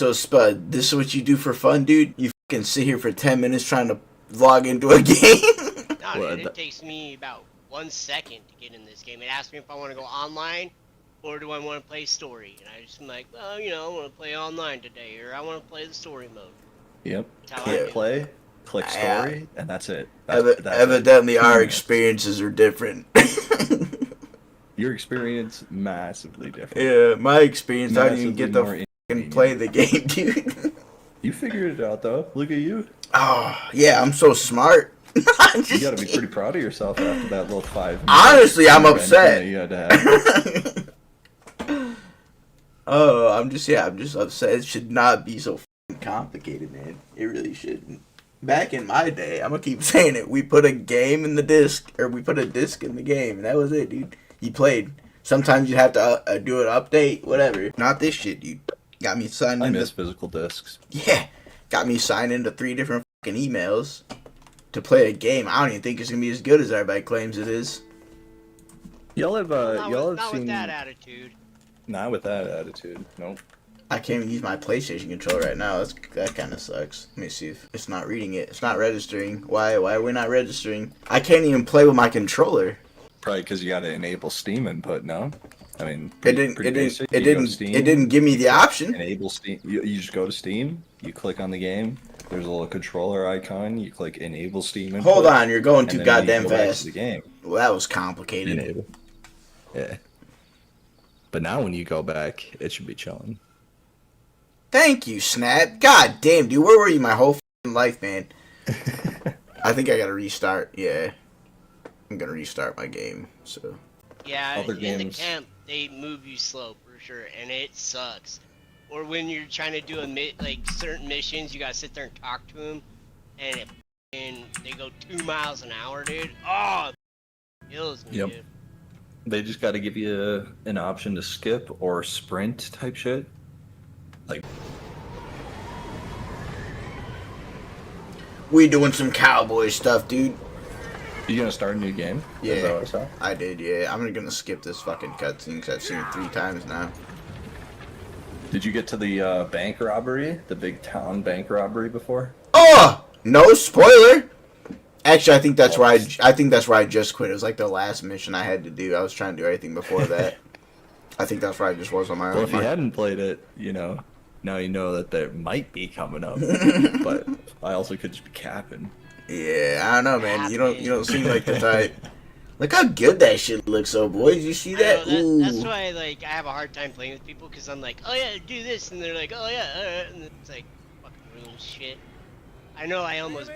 So, Spud, this is what you do for fun, dude? You fucking sit here for 10 minutes trying to log into a game? No, dude, it takes me about 1 second to get in this game. It asks me if I want to go online or do I want to play story. And I just am like, well, you know, I want to play online today, or I want to play the story mode. Yep. Click play, click story, and that's it. Evidently, our experiences are different. Your experience massively different. Yeah, my experience, I didn't even get to fucking play the game, dude. You figured it out, though. Look at you. Oh, yeah, I'm so smart. You gotta be pretty proud of yourself after that little 5 minutes. Honestly, I'm upset. You had to have. Oh, I'm just upset. It should not be so complicated, man. It really shouldn't. Back in my day, I'm gonna keep saying it, we put a game in the disc, or we put a disc in the game, and that was it, dude. You played. Sometimes you have to do an update, whatever. Not this shit, dude. Got me signed into... I miss physical discs. Yeah. Got me signed into 3 different fucking emails to play a game. I don't even think it's gonna be as good as everybody claims it is. Y'all have not seen... with that attitude. Not with that attitude. Nope. I can't even use my PlayStation controller right now. That kind of sucks. Let me see if it's not reading it. It's not registering. Why are we not registering? I can't even play with my controller. Probably because you got to enable Steam input. No, I mean it didn't give me the option. Enable Steam. You just go to Steam. You click on the game. There's a little controller icon. You click enable Steam input. Hold on, you're going too goddamn fast. The game. Well, that was complicated. Enable. Yeah. But now when you go back, it should be chilling. Thank you, Snap. God damn, dude, where were you my whole life, man? I think I gotta restart. Yeah, I'm gonna restart my game. So. Yeah, in the camp they move you slow for sure, and it sucks. Or when you're trying to do certain missions, you gotta sit there and talk to them, and they go 2 miles an hour, dude. Oh, it kills me, dude. They just got to give you an option to skip or sprint type shit. Like, we doing some cowboy stuff, dude. You gonna start a new game? Yeah, I did. Yeah, I'm gonna skip this fucking cutscene because I've seen it 3 times now. Did you get to the bank robbery, the big town bank robbery before? Oh, no spoiler. Actually, I think that's where I just quit. It was like the last mission I had to do. I was trying to do everything before that. I think that's where I just was on my own. Well, if you hadn't played it, now you know that there might be coming up. But I also could just be capping. Yeah, I don't know, man. You don't seem like the type. Look how good that shit looks, though, boys. You see that? That's why, I have a hard time playing with people, because I'm like, oh yeah, do this, and they're like, oh yeah, and it's like, fucking rules shit. I know I almost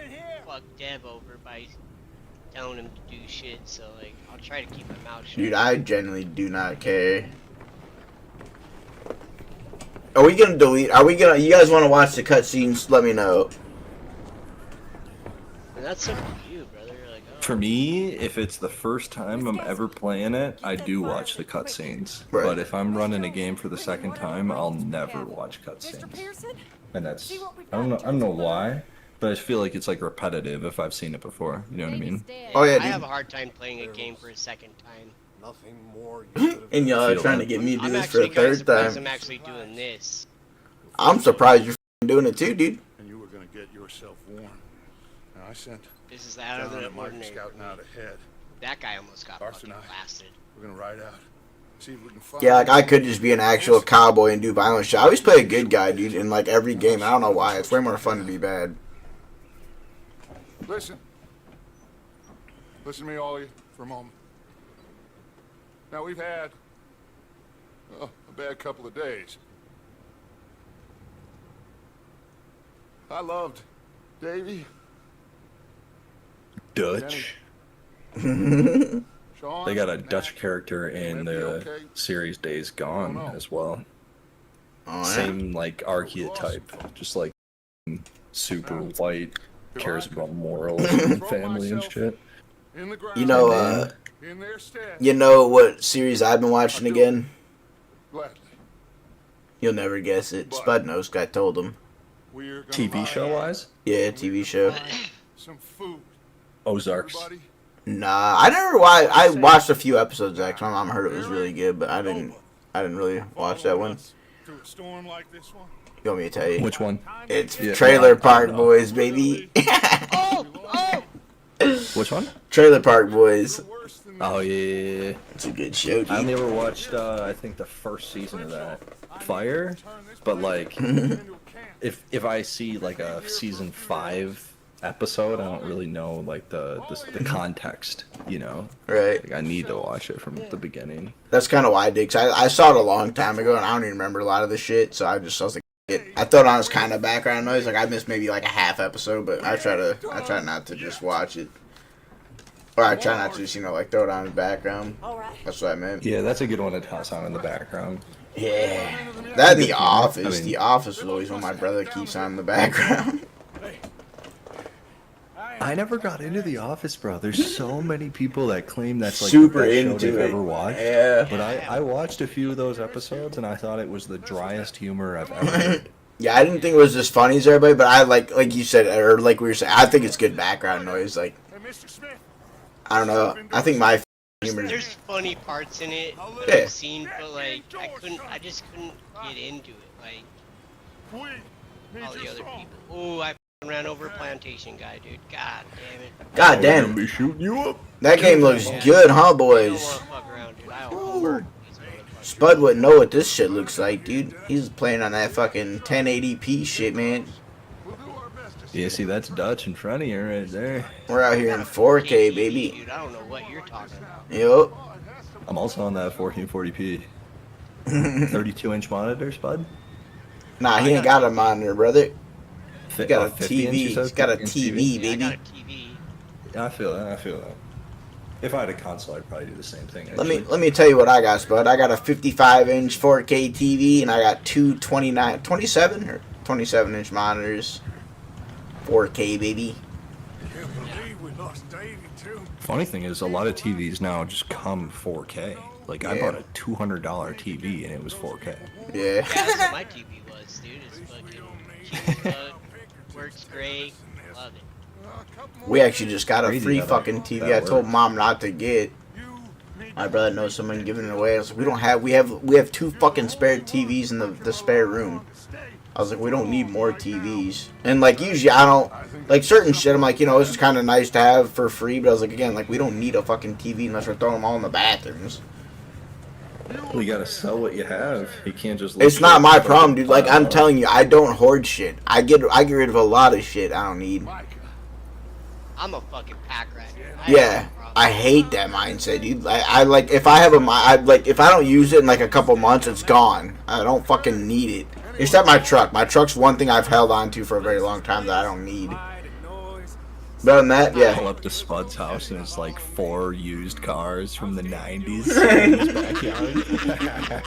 fucked Dev over by telling him to do shit, so I'll try to keep my mouth shut. Dude, I genuinely do not care. Are we gonna delete? You guys want to watch the cutscenes? Let me know. And that's up to you, brother. For me, if it's the first time I'm ever playing it, I do watch the cutscenes. Right. But if I'm running a game for the second time, I'll never watch cutscenes. And that's I don't know why, but I feel like it's repetitive if I've seen it before. You know what I mean? Oh yeah, dude. I have a hard time playing a game for a second time. Nothing more. And y'all are trying to get me to do this for a third time. I'm actually doing this. I'm surprised you're doing it too, dude. And you were gonna get yourself warned. Now I sent. This is out of the ordinary. Scouting out ahead. That guy almost got fucking blasted. We're gonna ride out. See if we can find. Yeah, I could just be an actual cowboy and do violent shit. I always play a good guy, dude, in every game. I don't know why. It's way more fun to be bad. Listen to me, all of you, for a moment. Now we've had a bad couple of days. I loved Davy. Dutch. Sean, They got a Dutch character in the series Days Gone as well. Oh, yeah? Same archetype, just super white, cares about morals and family and shit. You know what series I've been watching again? You'll never guess it. Spud knows, I told him. TV show wise? Yeah, TV show. Some food. Ozarks. Nah, I watched a few episodes actually. My mom heard it was really good, but I didn't really watch that one. Through a storm like this one. You want me to tell you? Which one? It's Yeah, Trailer well, I Park don't know. Boys, baby. Oh, oh. Which one? Trailer Park Boys. Oh yeah. It's a good show, I only dude. ever watched I think the first season of that. Fire, but like if I see like a season 5 episode, I don't really know like the context, you know. Right. Like I need to watch it from the beginning. That's kind of why I did. Cause I saw it a long time ago, and I don't even remember a lot of the shit. So I was like, I thought on as kind of background noise. Like I missed maybe like a half episode, but I try not to just watch it, or I try not to just like throw it on in the background. That's what I meant. Yeah, that's a good one to toss on in the background. Yeah, that and The Office. I mean- The Office was always one my brother keeps on in the background. I never got into The Office, bro. There's so many people that claim that's like Super the best show into they've it. ever watched. Yeah. But I watched a few of those episodes and I thought it was the driest humor I've ever heard. Yeah, I didn't think it was as funny as everybody, but I like you said, or like we were saying, I think it's good background noise. Like, Hey, Mr. Smith. I don't know. I think my humor. There's funny parts in it that Yeah. I've seen, but like I just couldn't get into it. Like We all need the your other song. people. Oh, I ran over a plantation guy, dude. God damn it. God damn, be shooting you up. that game looks good, huh, I don't boys? wanna fuck around, dude. I don't work. Spud wouldn't know what this shit looks like, dude. He's playing on that fucking 1080p shit, man. We'll do our best to Yeah, see, that's Dutch in front of you right there. We're out here in 4K, baby. Dude, I don't know what you're talking about. Yup. I'm also on that 1440p. 32-inch monitor, Spud? Nah, he ain't got a monitor, brother. He got a TV. He's got a TV, Yeah, I got baby. a TV. Yeah, I feel that. If I had a console, I'd probably do the same thing. Let me tell you what I got, Spud. I got a 55-inch 4K TV, and I got two 27-inch monitors. 4K, baby. Can't believe we lost Davey too. Funny thing is, a lot of TVs now just come 4K. Like, I Yeah. bought a $200 TV, and it was 4K. Yeah. Yeah, that's what my TV was, dude. It's fucking cute, works great. Love it. We actually just got a Crazy free how fucking that TV. I told works. Mom not to get. My brother knows someone giving it away. I was like, we have two fucking spare TVs in the spare room. I was like, we don't need more TVs. And like usually I don't like certain shit. I'm like, it's just kind of nice to have for free. But I was like, again, like we don't need a fucking TV unless we're throwing them all in the bathrooms. Well, you gotta sell what you have. You can't just. It's not my problem, dude. Like I'm Wow. telling you, I don't hoard shit. I get rid of a lot of shit I don't need. I'm a fucking pack rat, dude. Yeah, I hate that mindset, dude. I like if I have if I don't use it in like a couple months, it's gone. I don't fucking need it. Except my truck. My truck's one thing I've held on to for a very long time that I don't need. But other than that, Pull yeah. up to Spud's house and it's like 4 used cars from the 90s in his backyard.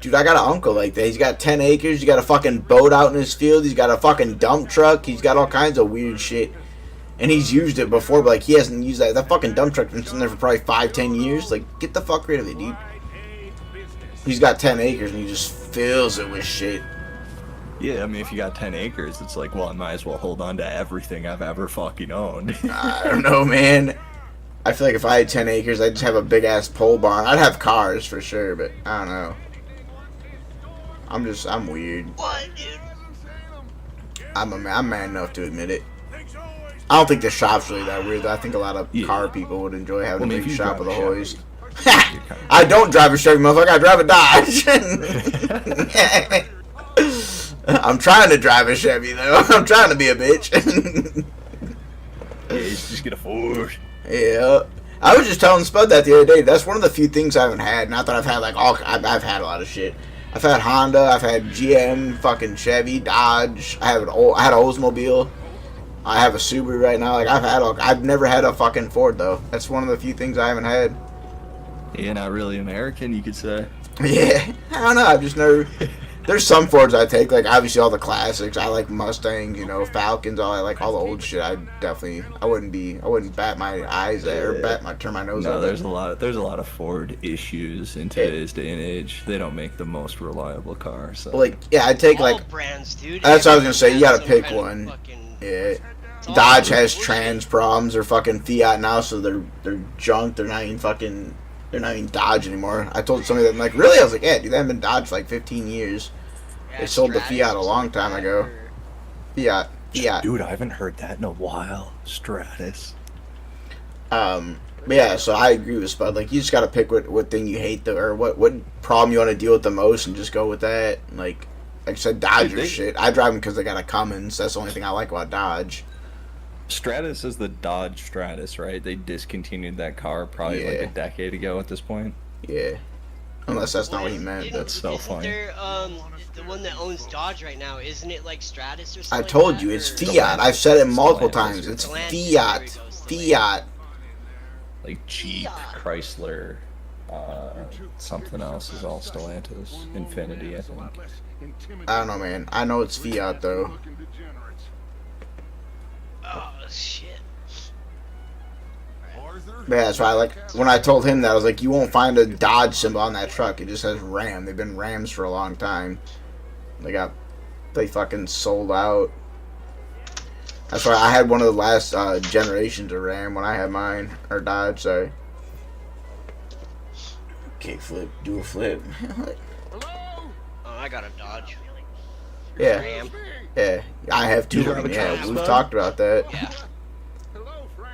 Dude, I got an uncle like that. He's got 10 acres. He's got a fucking boat out in his field. He's got a fucking dump truck. He's got all kinds of weird shit. And he's used it before, but like he hasn't used that. That fucking dump truck's been sitting there for probably 5-10 years. Like, get the fuck rid of it, dude. He's got 10 acres and he just fills it with shit. Yeah, I mean, if you got 10 acres, it's like, well, I might as well hold on to everything I've ever fucking owned. I don't know, man. I feel like if I had 10 acres, I'd just have a big ass pole barn. I'd have cars for sure, but I don't know. I'm weird. What, dude? I'm man enough to admit it. I don't think the shop's really that weird. I think a lot of Yeah. car people would enjoy having Well, I a mean, big if you shop with a drive a hoist. Chevy, I don't drive a Chevy, motherfucker. I drive a Dodge. I'm trying to drive a Chevy, though. I'm trying to be a bitch. Yeah, you just get a Ford. Yeah. I was just telling Spud that the other day. That's one of the few things I haven't had. Not that I've had, like, I've had a lot of shit. I've had Honda. I've had GM, fucking Chevy, Dodge. I had an Oldsmobile. I have a Subaru right now. Like, I've never had a fucking Ford, though. That's one of the few things I haven't had. Yeah, not really American, you could say. Yeah. I don't know. I've just never... There's some Fords I take, like obviously all the classics. I like Mustangs, Falcons, all the old shit. I wouldn't bat my eyes at or turn my nose No, at. there's a lot of Ford issues in today's day and age. They don't make the most reliable car. So Like, yeah, I take All like brands, dude. That's what I was gonna say, you Every gotta brand pick has some one. kind of fucking- yeah. all Dodge has bullshit. trans problems or fucking Fiat now, so they're junk. They're not even Dodge anymore. I told somebody that I'm like, really? I was like, yeah, dude, they haven't been Dodge for like 15 years. They sold the Fiat a long time ago. Fiat. Dude, I haven't heard that in a while. Stratus. But yeah, so I agree with Spud. Like, you just gotta pick what thing you hate, or what problem you want to deal with the most, and just go with that. Like I said, Dodge or shit. I drive them because they got a Cummins. That's the only thing I like about Dodge. Stratus is the Dodge Stratus, right? They discontinued that car probably like a decade ago at this point. Yeah. Unless that's not what he meant. That's so funny. There, the one that owns Dodge right now, isn't it like Stratus or something? I told you, it's Fiat. I've said it multiple times. It's Fiat. Fiat. Like Jeep, Chrysler, something else is all Stellantis. Infinity, I think. I don't know, man. I know it's Fiat, though. Oh, shit. Yeah, that's why, like, when I told him that, I was like, you won't find a Dodge symbol on that truck. It just says Ram. They've been Rams for a long time. They fucking sold out. That's why I had one of the last generations of Ram when I had mine. Or Dodge, sorry. Kick flip, do a flip. Oh, I got a Dodge. Yeah. Ram. Yeah. I have two of them, yeah. We've talked about that. Yeah.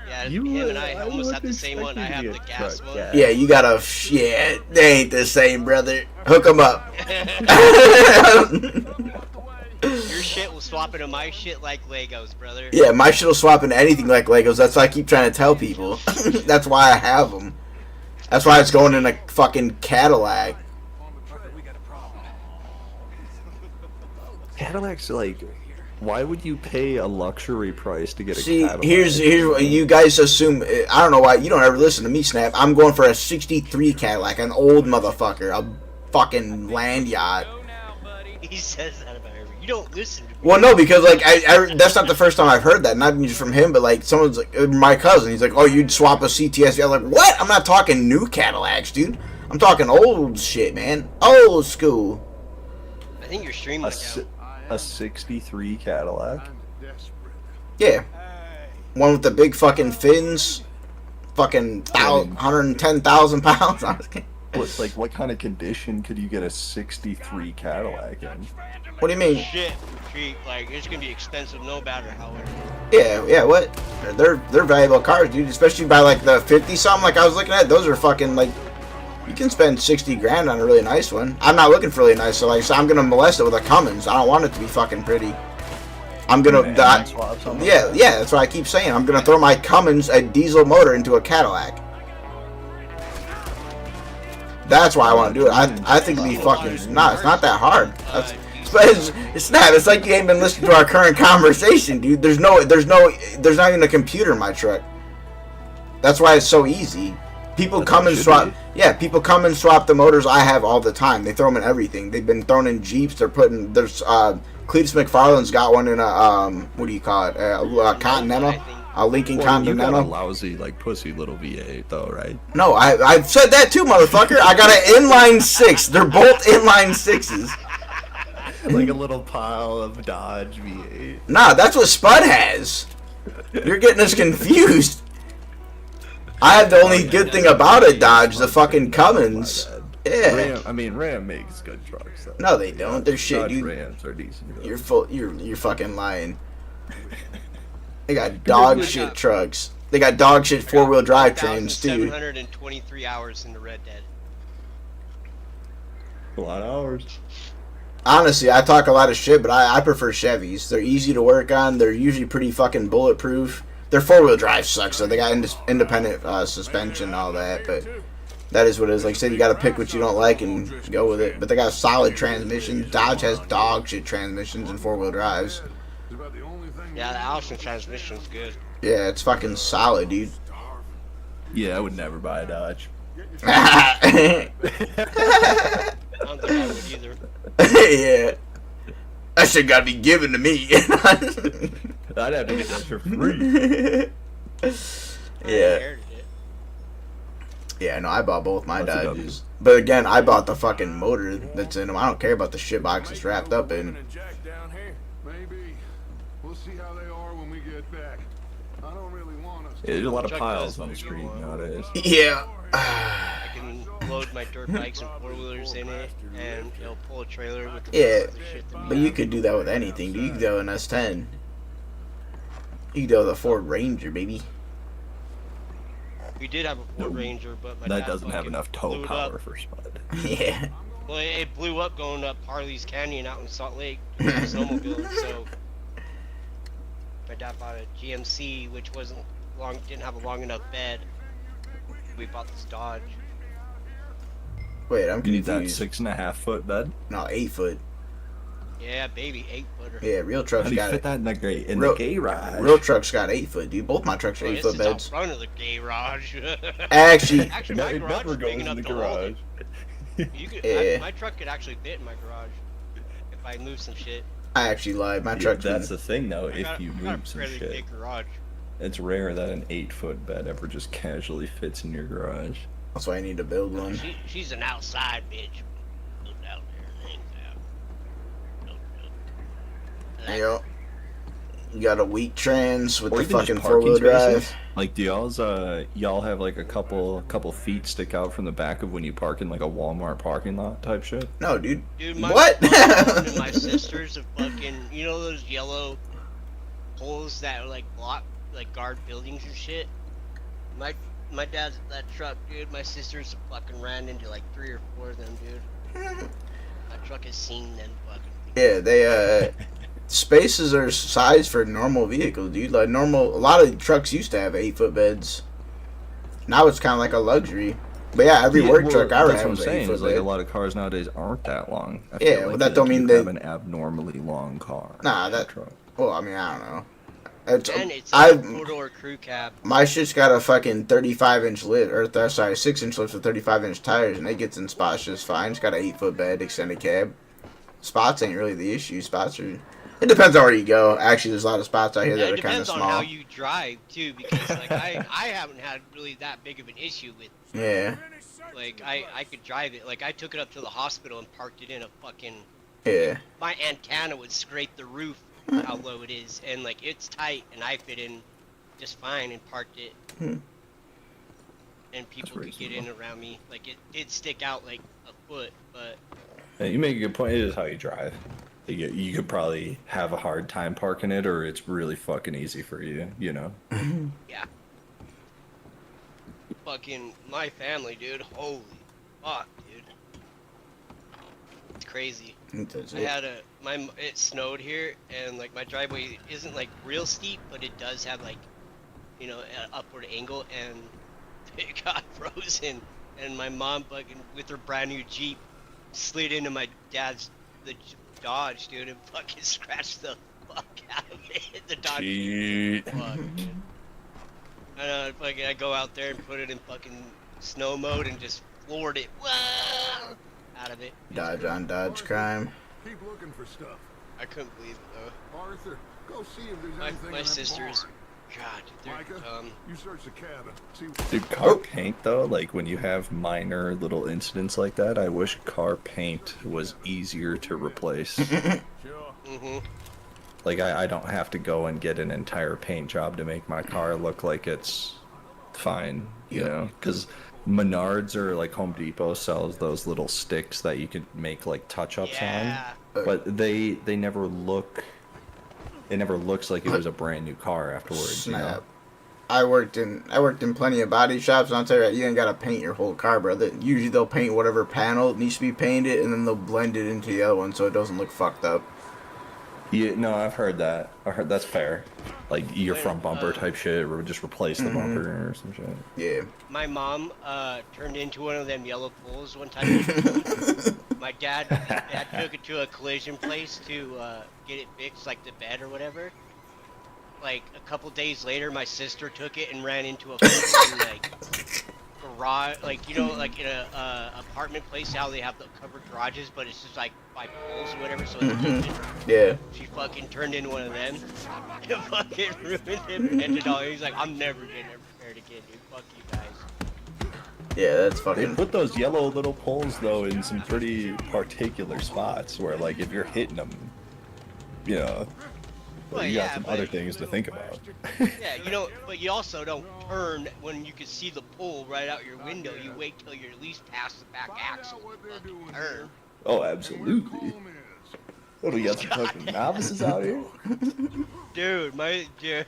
Yeah, him and I almost have the same one. I have the gas one. Yeah, you gotta... Yeah, they ain't the same, brother. Hook them up. Your shit will swap into my shit like Legos, brother. Yeah, my shit will swap into anything like Legos. That's why I keep trying to tell people. That's why I have them. That's why it's going in a fucking Cadillac. Cadillac's like... Why would you pay a luxury price to get a See, Cadillac? here's what you guys assume. I don't know why you don't ever listen to me, Snap. I'm going for a '63 Cadillac, an old motherfucker, a fucking land yacht. He says that about everything. You don't listen to me. Well, no, because like I that's not the first time I've heard that. Not even just from him, but like someone's like my cousin. He's like, "Oh, you'd swap a CTS?" I'm like, "What? I'm not talking new Cadillacs, dude. I'm talking old shit, man. Old school." I think you're streaming a 63 Cadillac? Yeah. One with the big fucking fins. Fucking 110,000 pounds. What kind of condition could you get a 63 Cadillac in? What do you mean? Shit, cheap. Like, it's gonna be expensive no matter how. Yeah, what? They're valuable cars, dude. Especially by like the 50 something. Like I was looking at, those are fucking like. You can spend 60 grand on a really nice one. I'm not looking for really nice, so like, so I'm gonna molest it with a Cummins. I don't want it to be fucking pretty. I'm gonna, yeah, that's what I keep saying. I'm gonna throw my Cummins, a diesel motor, into a Cadillac. That's why I want to do it. I think it'd be fucking, it's not that hard. It's not. It's like you ain't been listening to our current conversation, dude. There's not even a computer in my truck. That's why it's so easy. People come and swap. Yeah, people come and swap the motors I have all the time. They throw them in everything. They've been thrown in Jeeps. They're putting. There's Cletus McFarland's got one in a what do you call it? A Continental, a Lincoln Continental. You got a lousy like pussy little V8 though, right? No, I've said that too, motherfucker. I got an inline 6. They're both inline 6s. Like a little pile of Dodge V8. Nah, that's what Spud has. You're getting us confused. I have the only good thing about a Dodge, the fucking Cummins. Yeah. Ram makes good trucks. Though. No, they don't. They're shit, dude. Rams are decent. You're fucking lying. They got dog shit trucks. They got dog shit 4-wheel drive trains too. 723 hours in the Red Dead. A lot of hours. Honestly, I talk a lot of shit, but I prefer Chevys. They're easy to work on. They're usually pretty fucking bulletproof. Their 4-wheel drive sucks, so they got independent suspension and all that, but that is what it is. Like I said, you got to pick what you don't like and go with it. But they got solid transmissions. Dodge has dog shit transmissions and 4-wheel drives. Yeah, the Allison transmission's good. Yeah, it's fucking solid, dude. Yeah, I would never buy a Dodge. I don't think I would either. Yeah. That shit gotta be given to me. I'd have to get that for free. Yeah. Yeah, no, I bought both my Dodges. But again, I bought the fucking motor that's in them. I don't care about the shit box it's wrapped up in. Maybe. We'll see how they are when we get back. I don't really want us. Yeah, there's a lot of piles on the street nowadays. Yeah. I can fucking load my dirt bikes and four-wheelers in it, and it'll pull a trailer with the Yeah, rest of the shit that we but you have. could do that with anything, dude. You could do an S10. You could do with a Ford Ranger, baby. We did have a Ford Ranger, but my That dad doesn't have fucking enough blew tow it power up. for Spud. Yeah. Well, it blew up going up Harley's Canyon out in Salt Lake, snowmobiling. So my dad bought a GMC, which didn't have a long enough bed. We bought this Dodge. Wait, I'm You need that confused. 6.5 foot bed. No, 8 foot. Yeah, baby, 8-footer. Yeah, real How trucks do you got fit it. that in the Real- garage? Real trucks got 8 foot, dude. Both my trucks are 8 This foot is beds. out front of the garage. Actually, Actually, my garage is big enough to hold it. You could, Yeah. my truck could actually fit in my garage if I move some shit. I actually lied. My Yeah, truck's that's been, the thing, though. I If got, you I got a move some fairly shit, big garage. it's rare that an 8-foot bed ever just casually fits in your garage. that's why I need to build one. She's an outside bitch. Goes out there and hangs out. I like Yo, you got a weak trans with Or the even just fucking parking 4-wheel drive. spaces. Like, do y'all have like a couple feet stick out from the back of when you park in like a Walmart parking lot type shit? No, dude. Dude, What? my mom and my sisters have fucking, you know those yellow poles that are like guard buildings and shit? My dad's that truck, dude. My sisters have fucking ran into like 3 or 4 of them, dude. My truck has seen them fucking things. Yeah, they spaces are sized for normal vehicles, dude. Like a lot of trucks used to have 8 foot beds. Now it's kind of like a luxury. But yeah, every work truck I that's ran what I'm was an 8 saying. foot Is like bed. a lot of cars nowadays aren't that long. I Yeah, feel but like that don't mean you they- have an abnormally long car. Nah, in that- a truck. Well, I mean, I don't know. And it's a I 4-door crew cab. my shit's got a fucking 35-inch lift, or sorry, 6-inch lift with 35-inch tires, and it gets in spots just fine. It's got an 8 foot bed, extended cab. Spots ain't really the issue. Spots are. It depends on where you go. Actually, there's a lot of spots out here that It are kind of depends on how small. you drive too, because like I haven't had really that big of an issue with. Yeah, Like I could drive it. Like I took it up to the hospital and parked it in a fucking. yeah. My antenna would scrape the roof. How low it is, and like it's tight, and I fit in just fine and parked it. Hmm. And people could get in around me. Like it did stick out like a foot, but Yeah, you make a good point. It is how you drive. You could probably have a hard time parking it, or it's really fucking easy for you. You know. yeah. Fucking my family, dude. Holy fuck, dude. It's crazy. That's I it. had it snowed here, and like my driveway isn't like real steep, but it does have like, you know, an upward angle, and it got frozen. And my mom fucking with her brand new Jeep slid into my dad's Dodge, dude, and fucking scratched the fuck out of it. The Dodge. Cheat. Fuck, dude. And I go out there and put it in fucking snow mode and just floored it. Whoa! Out of it. Dodge on Dodge crime. Keep looking for stuff. I couldn't believe it though. Arthur, go see if there's anything My in that sisters, barn. God, they're Micah, you search the cabin. See. Dude, car paint though, like when you have minor little incidents like that, I wish car paint was easier to replace. Sure. Mm-hmm. Like I don't have to go and get an entire paint job to make my car look like it's fine, you Yeah. know? Because Menards or like Home Depot sells those little sticks that you can make like touch-ups Yeah. on, but they never look. It never looks like it was a brand new car afterwards. You know? Snap. I worked in plenty of body shops, and I'll tell you, you ain't gotta paint your whole car, brother. Usually they'll paint whatever panel needs to be painted, and then they'll blend it into the other one so it doesn't look fucked up. Yeah, no, I've heard that. I heard that's fair. Like your front bumper type shit, or just replace the bumper or some shit. Yeah. My mom turned into one of them yellow poles one time. My dad took it to a collision place to get it fixed, like the bed or whatever. Like a couple days later, my sister took it and ran into a fucking like garage, like you know, like in a apartment place how they have the covered garages, but it's just like by poles or whatever. So it's tilted. Yeah. She fucking turned into one of them. And fucking ruined him. Ended all. He's like, I'm never getting it repaired again, dude. Fuck you guys. Yeah, that's They fucking. put those yellow little poles though in some pretty particular spots where, like, if you're hitting them, you know, But Well, you got yeah, some but other things to think about. yeah, you know, but you also don't turn when you can see the pole right out your window. You wait till you're at least past the back axle to fucking turn. Oh, absolutely. What do you got some God fucking novices out here? dude, yeah.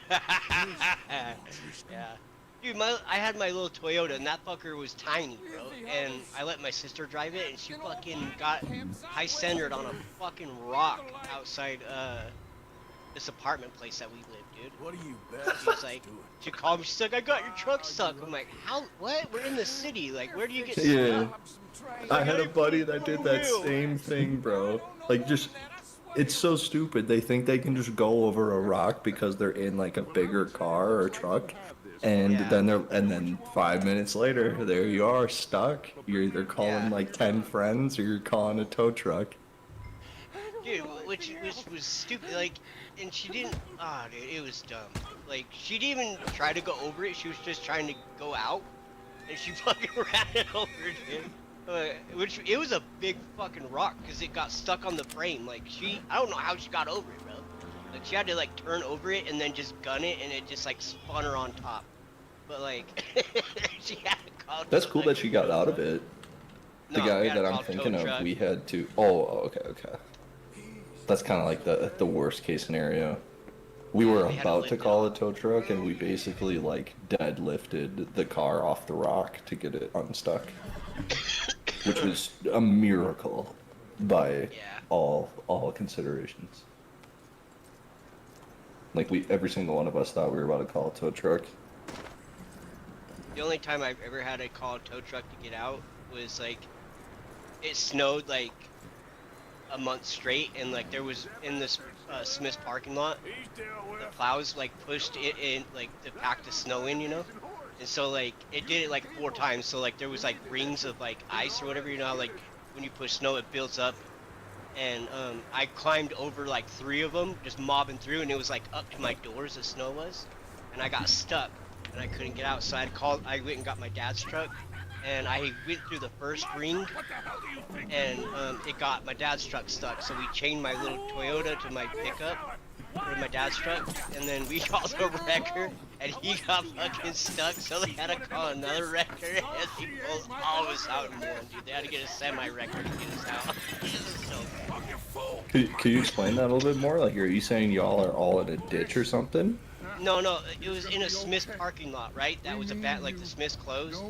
Dude, I had my little Toyota, and that fucker was tiny, bro. And I let my sister drive it, and she fucking got high-centered on a fucking rock outside, this apartment place that we live, dude. What are you She's like, she called me, she's like, I got your truck stuck. I'm like, how, what? We're in the city, like, where do you get Yeah. stuck? I had a buddy that did that same thing, bro. Like, just, it's so stupid. They think they can just go over a rock because they're in like a bigger car or truck, and Yeah. then 5 minutes later, there you are stuck. You're either calling Yeah. like 10 friends or you're calling a tow truck. Dude, which was stupid, like, and she didn't, dude, it was dumb. Like, she didn't even try to go over it, she was just trying to go out, and she fucking ran it over, dude. Which, it was a big fucking rock, because it got stuck on the frame, like, I don't know how she got over it, bro. Like, she had to, like, turn over it, and then just gun it, and it just, like, spun her on top. But, like, she had to call. That's cool that she got out of it. The No, guy we had that to I'm call thinking tow of, truck. we had to. Oh, okay. That's kind of like the worst case scenario. We were We had to about lift to it call a off. tow truck, and we basically like deadlifted the car off the rock to get it unstuck, which was a miracle by Yeah. all considerations. Like every single one of us thought we were about to call a tow truck. The only time I've ever had to call a tow truck to get out was like, it snowed like a month straight, and like there was in this Smith's parking lot, the plows like pushed it in like to pack the snow in, you know, and so like it did it like 4 times. So like there was like rings of like ice or whatever, you know, like when you push snow it builds up, and I climbed over like 3 of them, just mobbing through, and it was like up to my doors the snow was, and I got stuck and I couldn't get out. So I went and got my dad's truck, and I went through the first ring, and it got my dad's truck stuck. So we chained my little Toyota to my pickup for my dad's truck, and then we called a wrecker, and he got fucking stuck. So they had to call another wrecker, and he pulled all of us out in one, dude. They had to get a semi-wrecker to get us out. This is so bad. Could you explain that a little bit more? Like, are you saying y'all are all in a ditch or something? No, it was in a Smith's parking lot, right? That was like the Smith's closed.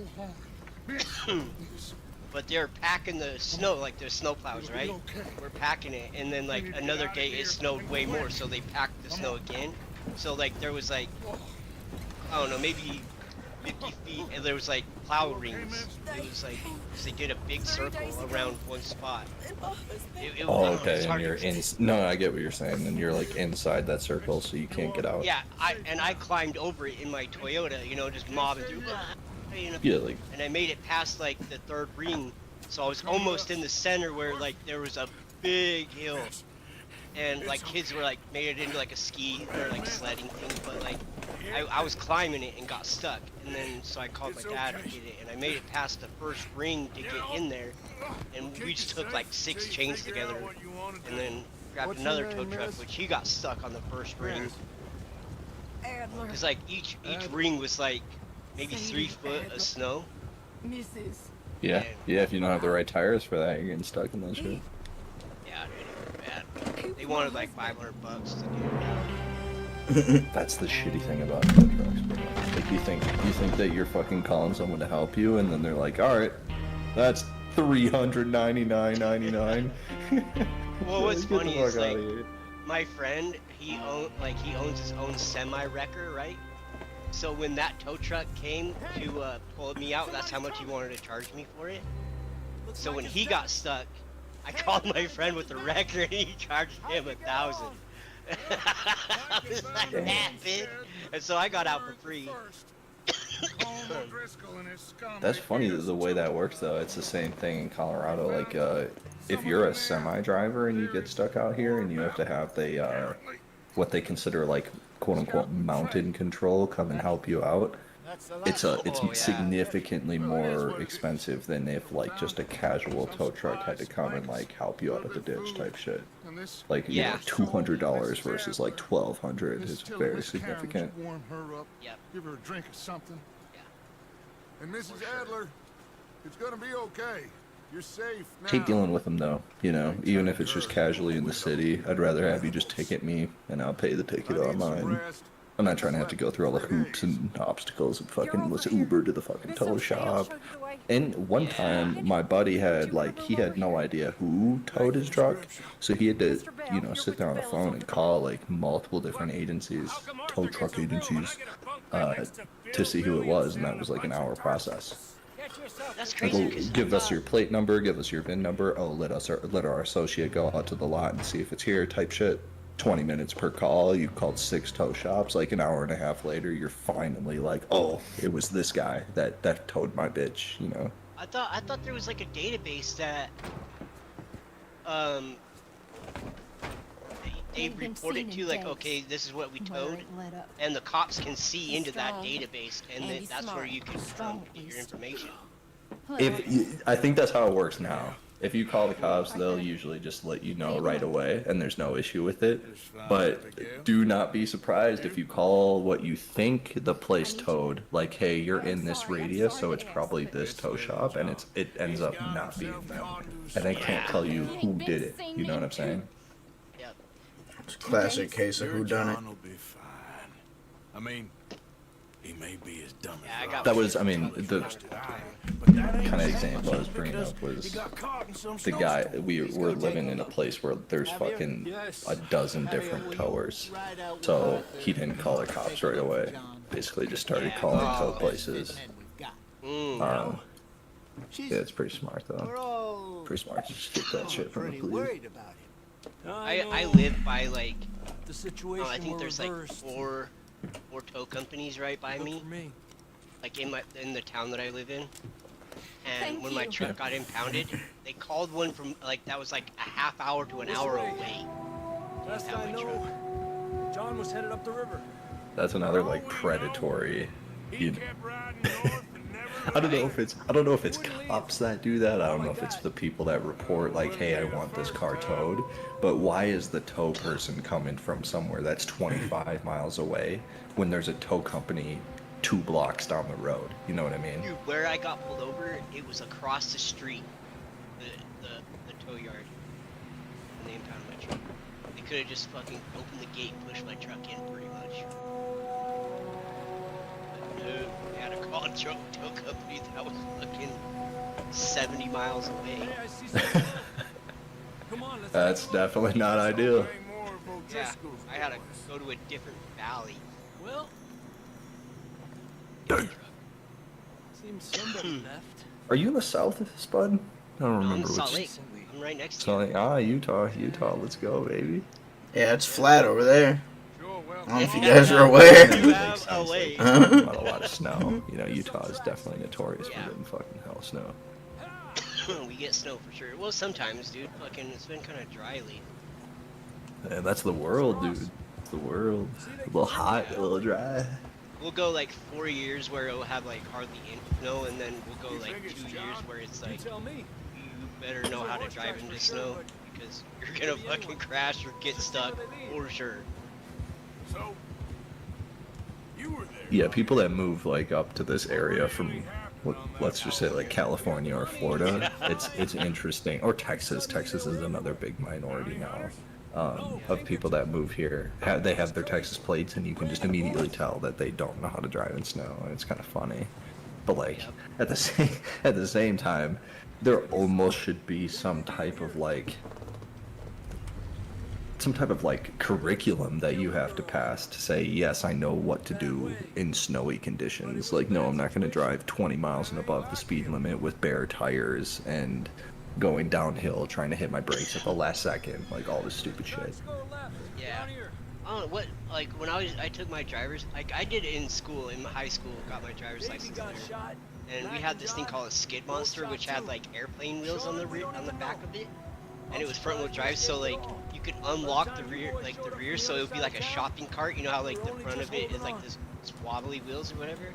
But they're packing the snow, like their snow plows, right? We're packing it, and then like another day it snowed way more, so they packed the snow again. So like there was like, I don't know, maybe 50 feet, and there was like plow rings. It was like, 'cause they did a big circle around one spot. Oh, I don't know, it's okay. And hard to you're in. No, I get what you're saying. And you're like inside that circle, so you can't get out. Yeah, I climbed over it in my Toyota, you know, just mobbing through. You know, Yeah, like. and I made it past like the 3rd ring, so I was almost in the center where like there was a big hill, and like kids were like made it into like a ski or like sledding thing, but like I was climbing it and got stuck, and then so I called my dad to get it, and I made it past the first ring to get in there, and we just took like 6 chains together, and then grabbed another tow truck, which he got stuck on the first ring, because like each ring was like maybe 3 foot of snow. Yeah. Yeah. If you don't have the right tires for that, you're getting stuck in that shit. Yeah, dude, it was bad. They wanted like $500 to get it out. That's the shitty thing about tow trucks, bro. Like you think that you're fucking calling someone to help you, and then they're like, all right, that's $399.99. Well, what's Get the funny fuck is outta like here. my friend, he owns his own semi-wrecker, right? So when that tow truck came to pull me out, that's how much he wanted to charge me for it. So when he got stuck, I called my friend with the wrecker, and he charged him $1,000. I was like, that bitch. And so I got out for free. That's funny the way that works though. It's the same thing in Colorado. Like if you're a semi driver and you get stuck out here and you have to have the what they consider like quote unquote mountain control come and help you out, it's Oh, yeah. significantly more expensive than if like just a casual tow truck had to come and like help you out of the ditch type shit. Like you know, Yeah. $200 versus like 1,200 is very significant. Warm her up. Yep. Give her a drink or something. Yeah. And Mrs. Adler, it's gonna be okay. You're safe now. Hate dealing with them though, you know, even if it's just casually in the city. I'd rather have you just ticket me and I'll pay the ticket online. I'm not trying to have to go through all the hoops and obstacles and fucking let's Uber to the fucking tow shop. And one time, my buddy had like he had no idea who towed his truck, so he had to, you know, sit there on the phone and call like multiple different agencies, tow truck agencies, to see who it was, and that was like an hour process. That's Like, crazy. oh, 'Cause give us your plate number, give us your VIN number. Oh, let our associate go out to the lot and see if it's here. Type shit. 20 minutes per call. You called 6 tow shops. Like an hour and a half later, you're finally like, oh, it was this guy that towed my bitch. You know. I thought there was like a database that they reported to, like, okay, this is what we towed, and the cops can see into that database, and then that's where you can get your information. I think that's how it works now. If you call the cops, they'll usually just let you know right away, and there's no issue with it. But do not be surprised if you call what you think the place towed, like, hey, you're in this radius, so it's probably this tow shop, and it ends up not being them. And they can't tell you who did it. You know what I'm saying? Yep. It's a classic case of whodunit. John will be fine. I mean, he may be as dumb Yeah, I as got That was, I mean, the but that ain't kind of his example I was just bringing because up was he got caught in some the guy. snowstorm. We were living in a place where there's fucking a dozen different towers, so he didn't call the cops right away. Basically, just started calling tow places. Yeah, it's pretty smart though. Pretty smart to just get that shit from the police. I live by like The situation I think were there's like reversed. four tow companies right by Good me, for me. like in the town that I live in. And Thank when my you. truck got impounded, they called one from like that was like a half hour to an hour away. Last Impound I my truck. know, John was headed up the river. That's another like predatory. He You, kept riding north and never I don't know if it's cops that do that. I don't know if it's the people that report like, hey, I want this car towed. But why is the tow person coming from somewhere that's 25 miles away when there's a tow company 2 blocks down the road? You know what I mean? Dude, where I got pulled over, it was across the street, the tow yard, and they impounded my truck. They could have just fucking opened the gate and pushed my truck in, pretty much. But no, they had a call tow company that was fucking 70 miles away. Hey, I see something. Come on, let's That's take a look. definitely not ideal. Ain't more of Yeah, O'Driscoll's I had to boys. go to a different valley. Well, seems somebody left. Are you in the south, Spud? I don't No, I'm in remember Salt which. Lake. I'm right next to Salt you. Lake. Utah. Let's go, baby. Yeah, it's flat over there. Sure, well, I don't know if you Yeah. guys are aware. You have a lake. Not a lot of snow. You know, Utah is definitely notorious Yeah. for getting fucking hell snow. We get snow for sure. Well, sometimes, dude. Fucking, it's been kind of dry lately. Yeah, that's the world, dude. It's the world. A little hot, a little dry. We'll go like 4 years where it'll have like hardly any snow, and then we'll go like 2 years where it's You like tell me. you better know how to drive into snow because you're gonna fucking crash or get stuck for sure. So, you were there. Yeah, people that move like up to this area from, let's just say like California or Florida, it's interesting. Or Texas. Texas is another big minority now. Of people that move here, they have their Texas plates, and you can just immediately tell that they don't know how to drive in snow, and it's kind of funny. But like at the same time, there almost should be some type of like curriculum that you have to pass to say, yes, I know what to do in snowy conditions. Like, no, I'm not going to drive 20 miles and above the speed limit with bare tires and going downhill trying to hit my brakes at the last second, like all this stupid shit. Let's go left. Yeah. Down here. I don't know what, like when I took my driver's, like I did it in school, in high school, got my driver's Baby license got there. shot. And we had this thing called a skid monster, which had like airplane wheels on the rear, on the back of it, and it was front wheel drive. So like you could unlock the rear, so it would be like a shopping cart. You know how like the front of it is like this wobbly wheels or whatever.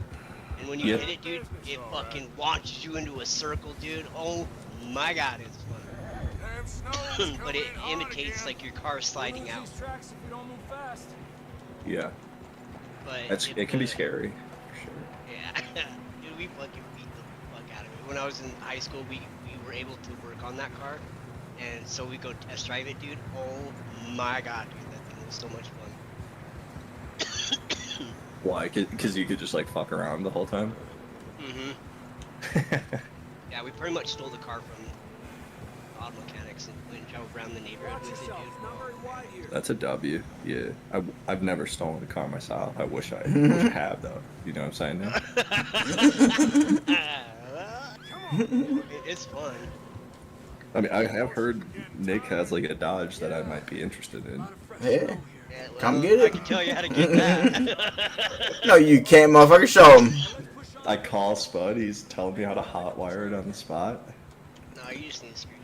And when you hit it, dude, it fucking launches you into a circle, dude. Oh my god, it's fun. But it imitates like your car sliding out. Yeah, But it can be scary. For sure. Yeah, dude, we fucking beat the fuck out of it. When I was in high school, we were able to work on that car, and so we go test drive it, dude. Oh my god, dude, that thing was so much fun. Why? Because you could just like fuck around the whole time. Mm-hmm. Yeah, we pretty much stole the car from auto mechanics and went and drove around the neighborhood with it, dude. That's a W. Yeah, I've never stolen a car myself. I wish I have though. You know what I'm saying? It's fun. I mean, I have heard Nick has like a Dodge that I might be interested in. Yeah. Yeah, well, Come get I it. can tell you how to get that. No, you can't, motherfucker. Show him. I call Spud. He's telling me how to hotwire it on the spot. No, you just need a screwdriver.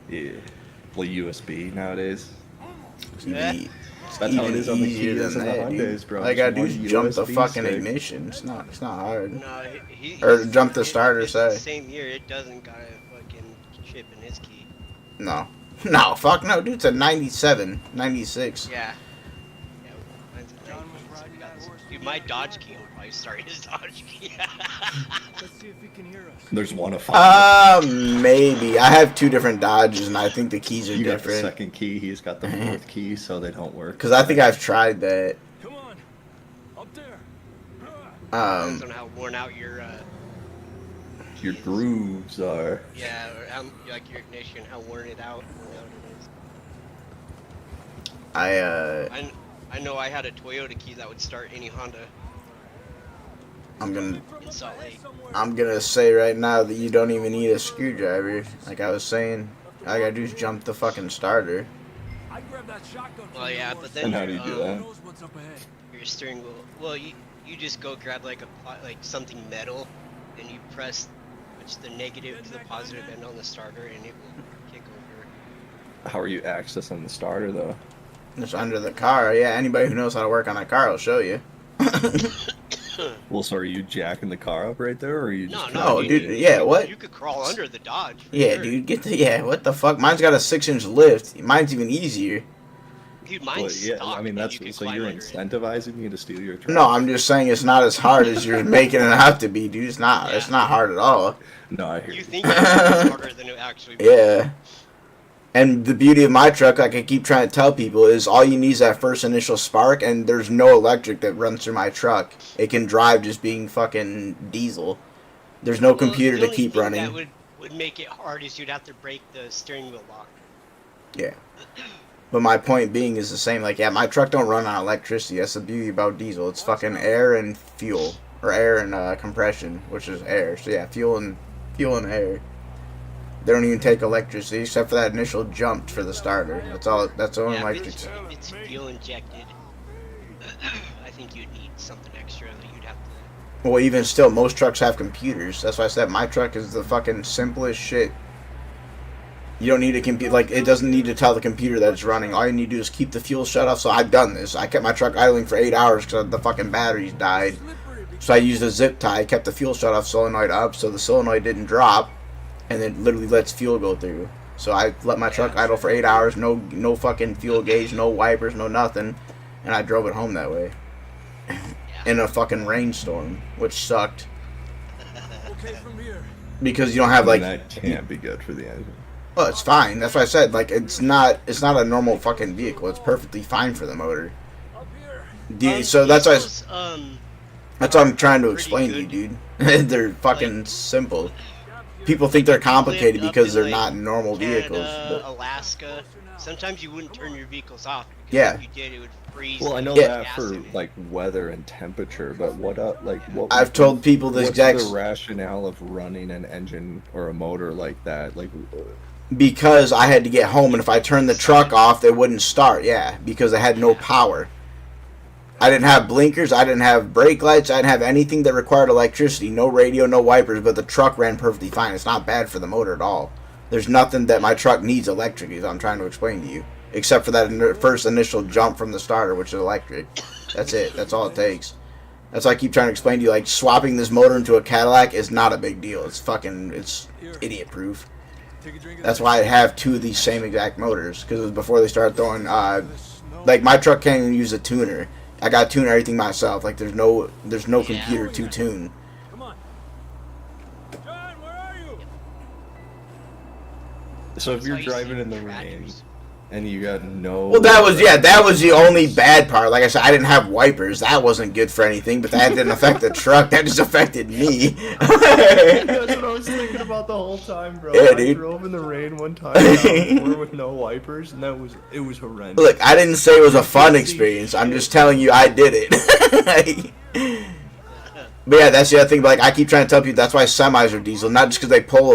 Yeah, well USB nowadays. Yeah. That's how it is on the Easier Kias than and the that, dude. Hyundais, bro. All I gotta do Just is one jump the USB fucking stick. ignition. It's not hard. No, Or jump the starter, it's say. the same year, it doesn't got a fucking chip in its key. No. No, fuck no, dude. It's a 97, 96. Yeah. Yeah, mine's a 96. Dude, my Dodge key will probably start his Dodge key. Let's see if he can hear us. There's one of 5. Maybe. I have 2 different Dodges, and I think the keys are You got the different. second key. He's got the 4th key, so they don't work. Because I think I've tried that. Come on, up there. Depends on how worn out your Your grooves are. yeah, or how, like your ignition, how worn out it is. I know I had a Toyota key that would start any Honda I'm gonna in Salt Lake. say right now that you don't even need a screwdriver. Like I was saying, all I gotta do is jump the fucking starter. I grabbed that shotgun. Well, yeah, but then And how do you do that? Knows what's up ahead. your steering wheel. Well, you just go grab like something metal, and you press the negative to the positive end on the starter, and it will kick over. How are you accessing the starter though? It's under the car. Yeah, anybody who knows how to work on a car will show you. Well, so are you jacking the car up right there, or are you just? No, you- dude, yeah, what? You could crawl under the Dodge. for Yeah, sure. dude, what the fuck? Mine's got a 6-inch lift. Mine's even easier. Dude, Well, mine's yeah, stock, I mean and that's you could so climb you're under it. incentivizing me to steal your truck. No, I'm just saying it's not as hard as you're making it out to be, dude. It's not. It's not hard at all. No, I hear You you. think it's harder than it actually is. Yeah. And the beauty of my truck, like I keep trying to tell people, is all you need is that first initial spark, and there's no electric that runs through my truck. It can drive just being fucking diesel. There's no Well, computer the to only keep thing running. That would make it hard is you'd have to break the steering wheel lock. Yeah. But my point being is the same. Like, yeah, my truck don't run on electricity. That's the beauty about diesel. It's fucking air and fuel, or air and compression, which is air. So yeah, fuel and air. They don't even take electricity except for that initial jump for the starter. That's all. That's the only Yeah, if electric. it's fuel injected, I think you'd need something extra that you'd have to. Well, even still, most trucks have computers. That's why I said my truck is the fucking simplest shit. You don't need a computer. Like, it doesn't need to tell the computer that it's running. All you need to do is keep the fuel shut off. So I've done this. I kept my truck idling for 8 hours because the fucking batteries died. So I used a zip tie, kept the fuel shut off, solenoid up, so the solenoid didn't drop, and then literally lets fuel go through. So I let my truck idle for 8 hours, no fucking fuel gauge, no wipers, no nothing, and I drove it home that way. In a fucking rainstorm, which sucked. Okay, from here. Because you don't have, like... that can't be good for the engine. Well, it's fine. That's what I said. Like, it's not a normal fucking vehicle. It's perfectly fine for the motor. Up here. So that's why... Those, That's what I'm trying to pretty explain to you, good. dude. They're fucking simple. People think they're complicated lived up because in, they're like, not normal vehicles. Canada, But Alaska. Sometimes you wouldn't turn your vehicles off because Yeah. if you did, it would freeze. Well, I know Yeah. that for like weather and temperature, but what what? I've told people the what's exact... the rationale of running an engine or a motor like that? Like, Because I had to get home, and if I turned the truck off, they wouldn't start. Yeah, because I had no power. I didn't have blinkers, I didn't have brake lights, I didn't have anything that required electricity. No radio, no wipers, but the truck ran perfectly fine. It's not bad for the motor at all. There's nothing that my truck needs electric, is what I'm trying to explain to you. Except for that first initial jump from the starter, which is electric. That's it. That's all it takes. That's why I keep trying to explain to you, like, swapping this motor into a Cadillac is not a big deal. It's idiot proof. Take a drink of That's that. why I have 2 of these same exact motors, because it was before they started throwing, like, my truck can't even use a tuner. I got to tune everything myself. Like, there's no computer to tune. Come on. John, where are you? So if That's you're how you driving see in the tractors. rain and you got no... Well, that was the only bad part. Like I said, I didn't have wipers. That wasn't good for anything, but that didn't affect the truck. That just affected me. That's what I was thinking about the whole time, bro. Yeah, I dude. drove in the rain one time before with no wipers, and it was horrendous. Look, I didn't say it was a fun experience. I'm just telling you I did it. But yeah, that's the other thing. Like, I keep trying to tell people that's why semis are diesel, not just because they pull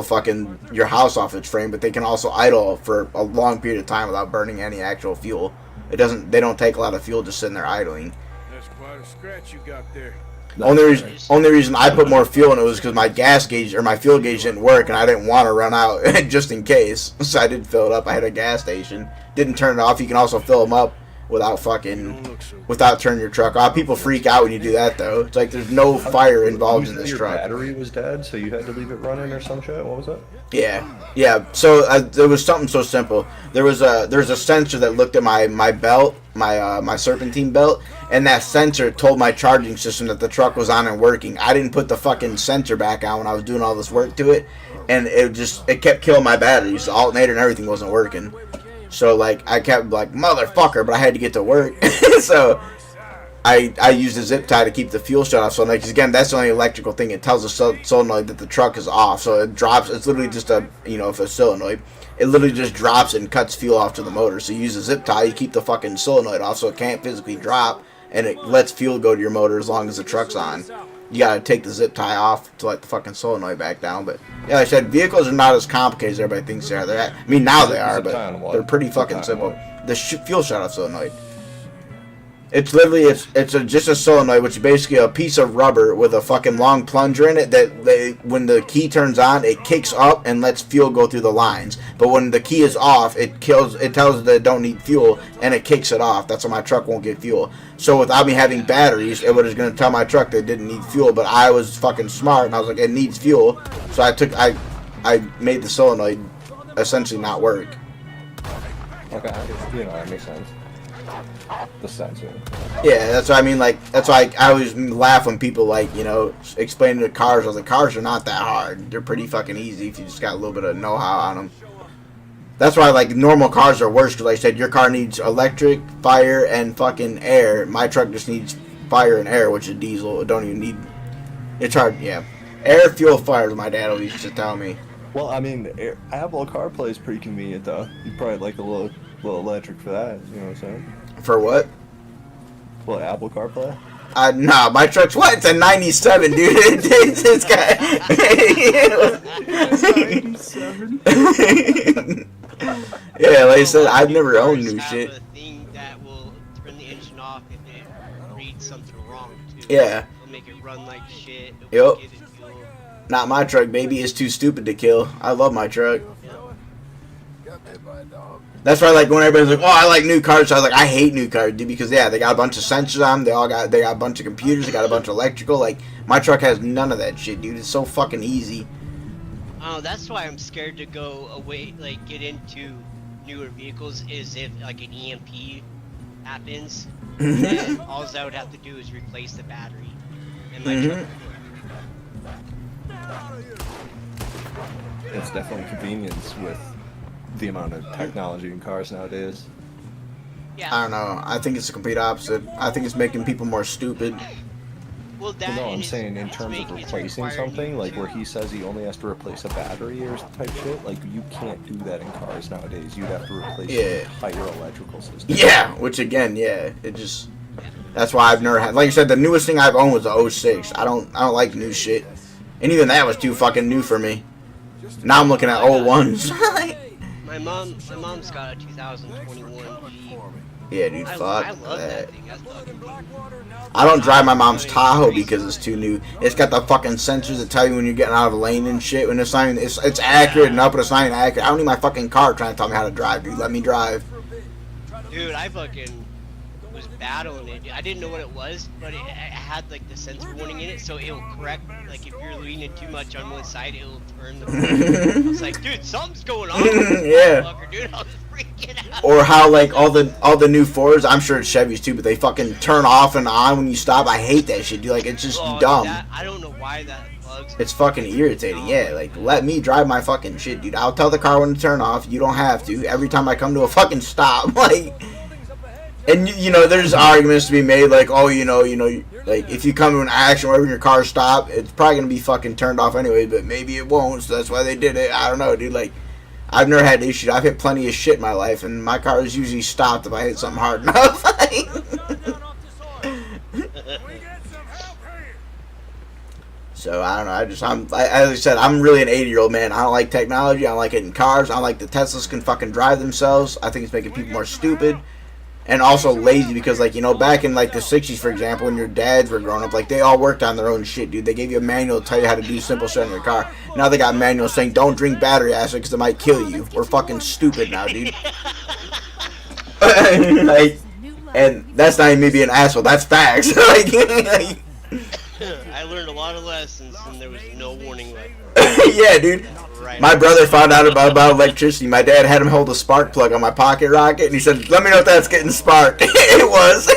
your house off its frame, but they can also idle for a long period of time without burning any actual fuel. They don't take a lot of fuel just sitting there idling. That's quite a scratch you got there. Only reason I put more fuel in it was because my gas gauge or my fuel gauge didn't work, and I didn't want to run out just in case. So I did fill it up. I had a gas station. Didn't turn it off. You can also fill them up without turning your truck off. People freak out when you do that, though. It's like there's no fire involved in this your truck. battery was dead, so you had to leave it running or some shit? What was it? Yeah. So there was something so simple. There's a sensor that looked at my belt, my serpentine belt, and that sensor told my charging system that the truck was on and working. I didn't put the fucking sensor back on when I was doing all this work to it, and it kept killing my batteries. The alternator and everything wasn't working. So, like, I kept, like, motherfucker, but I had to get to work. So, I used a zip tie to keep the fuel shut off. So, like, 'cause again, that's the only electrical thing. It tells the solenoid that the truck is off. So, it drops. It's literally just a solenoid. It literally just drops and cuts fuel off to the motor. So, you use a zip tie, you keep the fucking solenoid off so it can't physically drop. And it lets fuel go to your motor as long as the truck's on. You gotta take the zip tie off to let the fucking solenoid back down. But yeah, like I said, vehicles are not as complicated as everybody thinks they are. Now they are, but they're pretty fucking simple. The fuel shut-off solenoid. It's literally just a solenoid, which is basically a piece of rubber with a fucking long plunger in it. When the key turns on, it kicks up and lets fuel go through the lines. But when the key is off, it tells it that it don't need fuel and it kicks it off. That's why my truck won't get fuel. So without me having batteries, it was going to tell my truck that it didn't need fuel. But I was fucking smart and I was like, it needs fuel. So I made the solenoid essentially not work. Okay, that makes sense. The sensor. Yeah, that's what I mean. Like, that's why I always laugh when people, like, explain the cars. I was like, cars are not that hard. They're pretty fucking easy if you just got a little bit of know-how on them. That's why, like, normal cars are worse. Because, like I said, your car needs electric, fire, and fucking air. My truck just needs fire and air, which is diesel. It don't even need... It's hard, yeah. Air, fuel, fire, my dad always used to tell me. Well, I mean, Apple CarPlay is pretty convenient, though. You'd probably like a little electric for that, you know what I'm saying? For what? Well, Apple CarPlay? Nah, my truck's what? It's a 97, dude. It's got... 97? Yeah, like I said, I've never owned new shit. Have a thing that will turn the engine off if it reads something wrong, too. Yeah. It'll make it run like shit. Yep. Give it fuel. Not my truck, baby. It's too stupid to kill. I love my truck. Got bit by a dog. That's why, like, when everybody's like, "Oh, I like new cars," so I was like, "I hate new cars, dude," because yeah, they got a bunch of sensors on them. They got a bunch of computers. They got a bunch of electrical. Like, my truck has none of that shit, dude. It's so fucking easy. Oh, that's why I'm scared to go away, like, get into newer vehicles, is if, like, an EMP happens, then all I would have to do is replace the battery. And my truck It's definitely convenience with the amount of technology in cars nowadays. yeah. I don't know. I think it's the complete opposite. I think it's making people more stupid. Well, that Well, no, and I'm it's- saying in it's terms of it's replacing requiring something, you like to- where he says he only has to replace a battery or type shit, like you can't do that in cars nowadays. You'd have to replace the Yeah. entire electrical system. Yeah, which again, yeah, it just. That's why I've never had. Like I said, the newest thing I've owned was the 06. I don't like new shit, and even that was too fucking new for me. Now I'm looking at 01s. My mom's got a 2021 Jeep. Yeah, dude, I fuck love that. that thing. That's fucking neat. I don't drive my mom's Tahoe because it's too new. It's got the fucking sensors that tell you when you're getting out of a lane and shit. When it's not even, it's accurate enough, but it's not even accurate. I don't need my fucking car trying to tell me how to drive, dude. Let me drive. Dude, I fucking was battling it. I didn't know what it was, but it had like the sensor warning in it, so it'll correct. Like if you're leaning too much on one side, it'll turn the corner. I was like, dude, something's going on. Yeah. Fucker, dude, I was freaking out. Or how like all the new Fords, I'm sure it's Chevys too, but they fucking turn off and on when you stop. I hate that shit, dude. Like it's just dumb. I don't know why that bugs me. It's fucking irritating. Yeah, like let me drive my fucking shit, dude. I'll tell the car when to turn off. You don't have to. Every time I come to a fucking stop, like. And you know, there's arguments to be made, like, oh, you know, like if you come to an accident wherever your car stop, it's probably gonna be fucking turned off anyway. But maybe it won't, so that's why they did it. I don't know, dude. Like, I've never had issues. I've hit plenty of shit in my life, and my car is usually stopped if I hit something hard enough. So I don't know. As I said, I'm really an 80-year-old man. I don't like technology. I don't like it in cars. I don't like the Teslas can fucking drive themselves. I think it's making people more stupid. And also lazy because, like, you know, back in, like, the 60s, for example, when your dads were growing up, like, they all worked on their own shit, dude. They gave you a manual to tell you how to do simple shit in your car. Now they got manuals saying, don't drink battery acid because it might kill you. We're fucking stupid now, dude. Like, and that's not even me being an asshole. That's facts. Like, I learned a lot of lessons, and there was no warning light. yeah, dude. Right. My brother found out about electricity. My dad had him hold a spark plug on my pocket rocket, and he said, let me know if that's getting sparked. It was.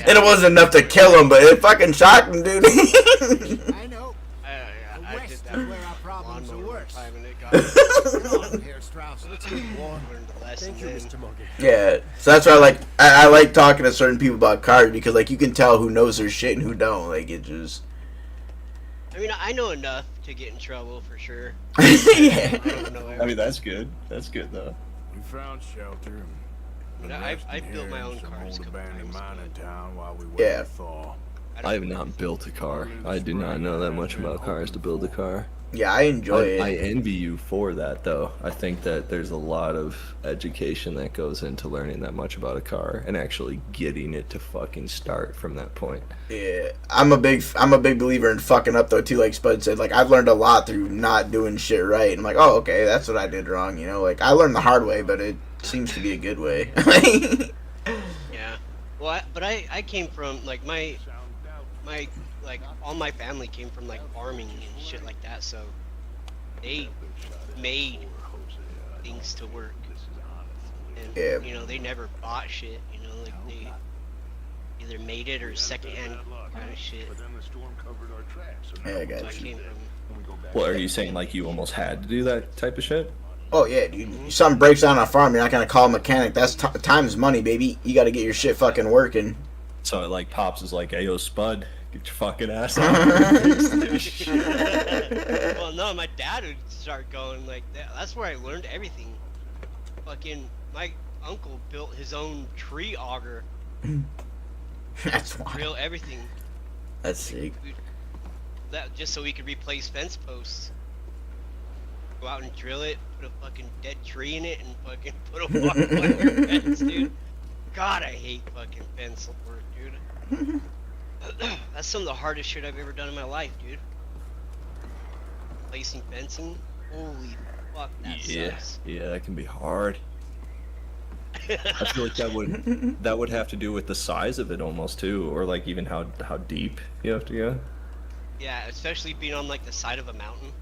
And it wasn't enough to kill him, but it fucking shocked him, dude. I know. I did that where our problems are worse. time, and it got Here, Strauss, let's get warm. learned the lesson. Thank you, Mr. Morgan. Yeah, so that's why I like talking to certain people about cars because, like, you can tell who knows their shit and who don't. Like, it just... I mean, I know enough to get in trouble for sure. Yeah. I don't know I mean, that's good. That's good though. We found shelter. You know, I built my own some cars a old couple abandoned times, mining town while we Yeah. waited to thaw. I have not built a car. I do not know that much about cars to build a car. Yeah, I enjoy I it. envy you for that, though. I think that there's a lot of education that goes into learning that much about a car and actually getting it to fucking start from that point. Yeah, I'm a big believer in fucking up though too. Like Spud said, like I've learned a lot through not doing shit right. I'm like, oh okay, that's what I did wrong. You know, like I learned the hard way, but it seems to be a good way. Yeah. Well, I came from, like, my like, all my family came from, like, farming and shit like that, so they made things to work. And, Yeah. you know, they never bought shit, you know, like, they either made it or secondhand kind of shit. Yeah, I got So I you. came from, Well, are you saying like you almost had to do that type of shit? Oh yeah, dude. If something breaks down on a farm, you're not gonna call a mechanic. That's time is money, baby. You got to get your shit fucking working. So like Pops is like, hey yo Spud, get your fucking ass out. well, no, my dad would start going like that. That's where I learned everything. Fucking, my uncle built his own tree auger, That's wild. drill everything. That's sick. That just so we could replace fence posts. Go out and drill it, put a fucking dead tree in it, and fucking put a barbed wire fence, dude. God, I hate fucking fence work, dude. That's some of the hardest shit I've ever done in my life, dude. Placing fencing, holy fuck, that sucks. Yeah, that can be hard. I feel like that would have to do with the size of it almost too, or like even how deep you have to go. Yeah, especially being on like the side of a mountain.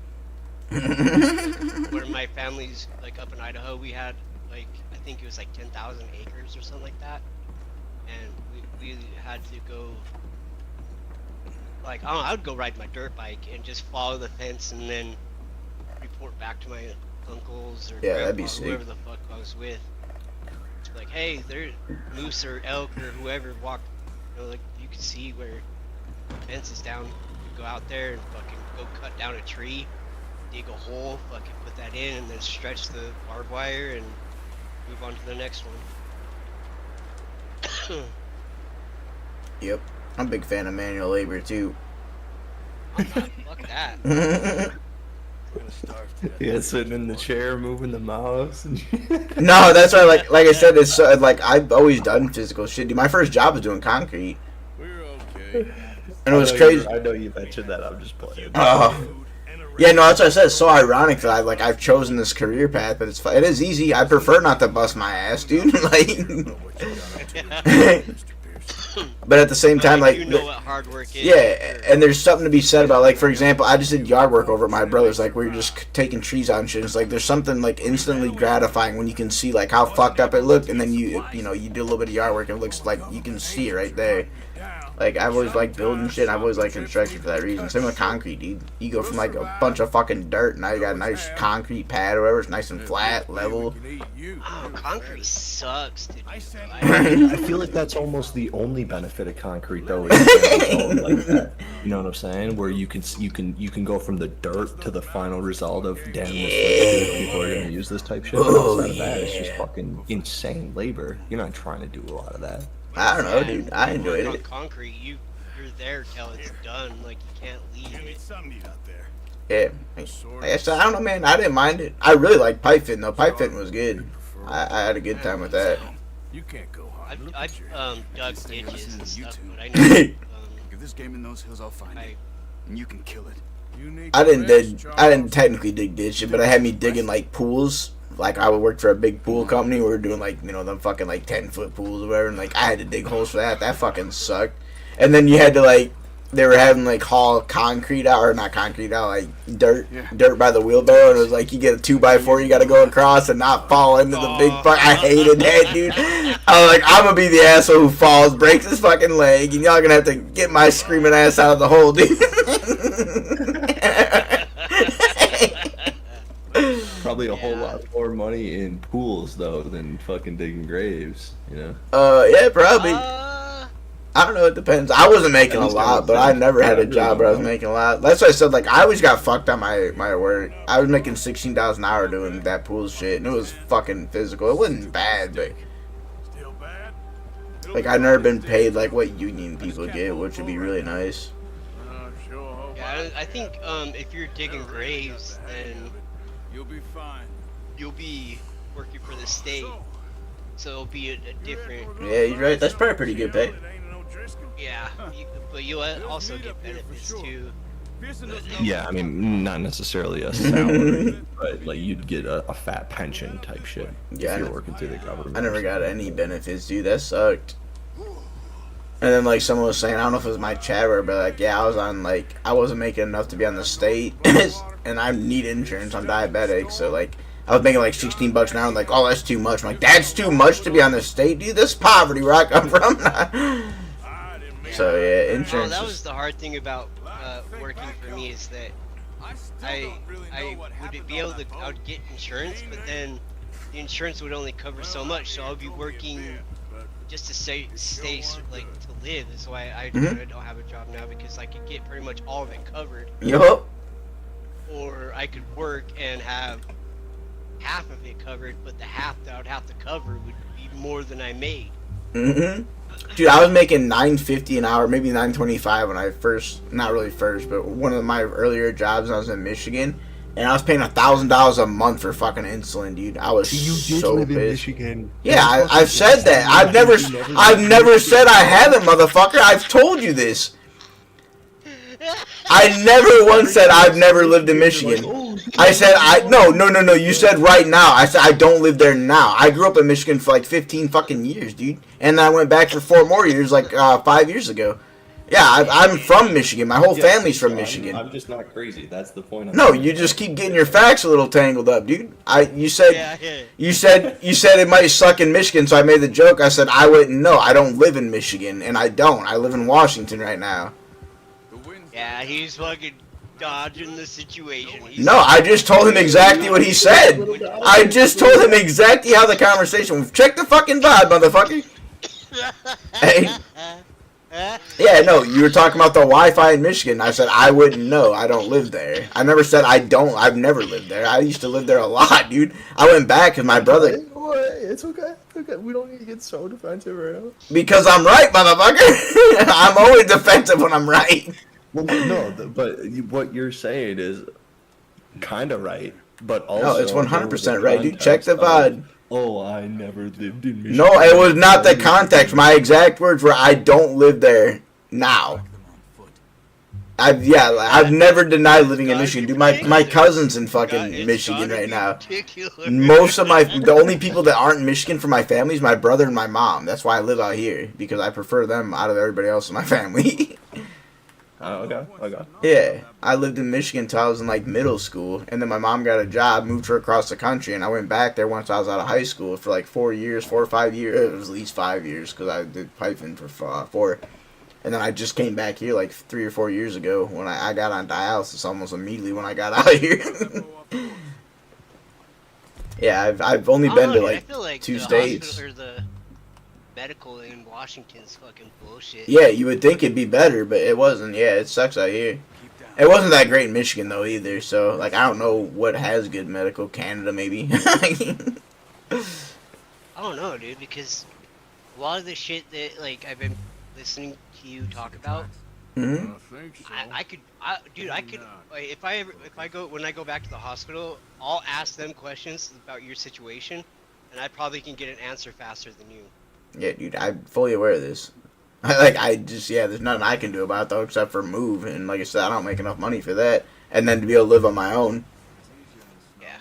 Where my family's like up in Idaho, we had like, I think it was like 10,000 acres or something like that, and we had to go, like, I don't know, I would go ride my dirt bike and just follow the fence and then report back to my uncles or Yeah, that'd grandpa, be sick. whoever the fuck I was with. It's like, hey, there moose or elk or whoever walked, you know, like you can see where the fence is down. You go out there and fucking go cut down a tree, dig a hole, fucking put that in, and then stretch the barbed wire and move on to the next one. Yep. I'm a big fan of manual labor too. Fuck that. Yeah, sitting in the chair, moving the mouse. And No, that's why. Like I said, it's like I've always done physical shit. Dude, my first job was doing concrete, We're okay. and it was crazy. I know you mentioned that. I'm just playing. Oh, Yeah, no, that's what I said. It's so ironic that I've chosen this career path, but it is easy. I prefer not to bust my ass, dude. Like, but at the same time, like, you know what hard work is. yeah, and there's something to be said about, like, for example, I just did yard work over at my brother's. Like, we were just taking trees out and shit. It's like there's something like instantly gratifying when you can see like how fucked up it looked, and then you do a little bit of yard work and it looks like you can see it right there. Like, I've always liked building shit, and I've always liked construction for that reason. Same with concrete, dude. You go from, like, a bunch of fucking dirt, and now you got a nice concrete pad or whatever. It's nice and flat, level. Oh, concrete sucks, dude. I feel like that's almost the only benefit of concrete, though. Is like that. You know what I'm saying? Where you can go from the dirt to the final result of damn, people are gonna use this type shit. But outside of that, it's just fucking insane labor. You're not trying to do a lot of that. I don't know, dude. I enjoyed it. Concrete, you're there till it's done. Like, you can't leave it. Yeah. Like I said, I don't know, man. I didn't mind it. I really liked pipe fitting, though. Pipe fitting was good. I had a good time with that. You can't go hard. I've dug ditches and stuff, but I know. If this game in those hills, I'll find it, and you can kill it. I didn't technically dig ditches, but I had me digging like pools. Like, I would work for a big pool company. We were doing like, them fucking like 10-foot pools or whatever, and like I had to dig holes for that. That fucking sucked. And then you had to like, they were having like haul concrete out, or not concrete out, like dirt by the wheelbarrow, and it was like you get a 2x4, you got to go across and not fall into the big fuck. I hated that, dude. I was like, I'm gonna be the asshole who falls, breaks his fucking leg, and y'all gonna have to get my screaming ass out of the hole, dude. Probably a whole lot more money in pools though than fucking digging graves, you know? Yeah, probably. I don't know, it depends. I wasn't making a lot, but I never had a job where I was making a lot. That's why I said, like, I always got fucked on my work. I was making $16 an hour doing that pool shit, and it was fucking physical. It wasn't bad, but like, I've never been paid like what union people get, which would be really nice. Yeah, I think if you're digging graves, then You'll be fine. you'll be working for the state, so it'll be a different. Yeah, you're right. That's probably pretty good pay. Yeah, but you'll also get benefits too. Yeah, I mean, not necessarily a salary, but like you'd get a fat pension type shit Yeah, if you're working through the government. I never got any benefits, dude. That sucked. And then, like, someone was saying, I don't know if it was my chat or, but like, yeah, I was on, like, I wasn't making enough to be on the state, and I need insurance. I'm diabetic, so like, I was making like $16 an hour. I'm like, oh, that's too much. I'm like, that's too much to be on the state, dude. This is poverty where I come from. So yeah, insurance. That was the hard thing about working for me, is that I would be able to, I would get insurance, but then the insurance would only cover so much, so I would be working just to stay like to live. That's why I don't have a job now, because I could get pretty much all of it covered. Yup. Or I could work and have half of it covered, but the half that I would have to cover would be more than I made. Dude, I was making $9.50 an hour, maybe $9.25 when I first, not really first, but one of my earlier jobs when I was in Michigan, and I was paying $1,000 a month for fucking insulin, dude. I was so pissed. Michigan. Yeah, I've said that. I've never said I haven't, motherfucker. I've told you this. I never once said I've never lived in Michigan. I said no. You said right now. I said I don't live there now. I grew up in Michigan for like 15 fucking years, dude. And then I went back for 4 more years, like 5 years ago. Yeah, I'm from Michigan. My whole family's from Michigan. I'm just not crazy. That's the point. No, you just keep getting your facts a little tangled up, dude. You said it might suck in Michigan, so I made the joke. I said I wouldn't know. I don't live in Michigan, and I don't. I live in Washington right now. Yeah, he's fucking dodging the situation. No, I just told him exactly what he said. I just told him exactly how the conversation went. Check the fucking vibe, motherfucker. Hey. Yeah, no, you were talking about the Wi-Fi in Michigan. I said I wouldn't know. I don't live there. I never said I don't. I've never lived there. I used to live there a lot, dude. I went back because my brother... It's okay. We don't need to get so defensive right now. Because I'm right, motherfucker. I'm always defensive when I'm right. Well, no, but what you're saying is kind of right, but also... No, it's 100% right, dude. Check the vibe. Oh, I never lived in Michigan. No, it was not the context. My exact words were, I don't live there now. I've never denied living in Michigan, dude. My particular. cousin's in It's fucking Michigan gotta right be now. particular. Most of the only people that aren't in Michigan for my family is my brother and my mom. That's why I live out here, because I prefer them out of everybody else in my family. Oh, okay. Yeah, I lived in Michigan until I was in like middle school, and then my mom got a job, moved her across the country, and I went back there once I was out of high school for like 4 years, 4 or 5 years. It was at least 5 years because I did piping for 4. And then I just came back here like 3 or 4 years ago when I got on dialysis almost immediately when I got out here. Yeah, I've only been to I feel like 2 the states. hospital or the medical in Washington's fucking bullshit. Yeah, you would think it'd be better, but it wasn't. Yeah, it sucks out here. It wasn't that great in Michigan though either. So like, I don't know what has good medical. Canada maybe. I don't know, dude, because a lot of the shit that like I've been listening to you talk about, Hmm. I think so. I could like, if I go when I go back to the hospital, I'll ask them questions about your situation, and I probably can get an answer faster than you. Yeah, dude, I'm fully aware of this. There's nothing I can do about it though except for move, and like I said, I don't make enough money for that, and then to be able to live on my own. Yeah.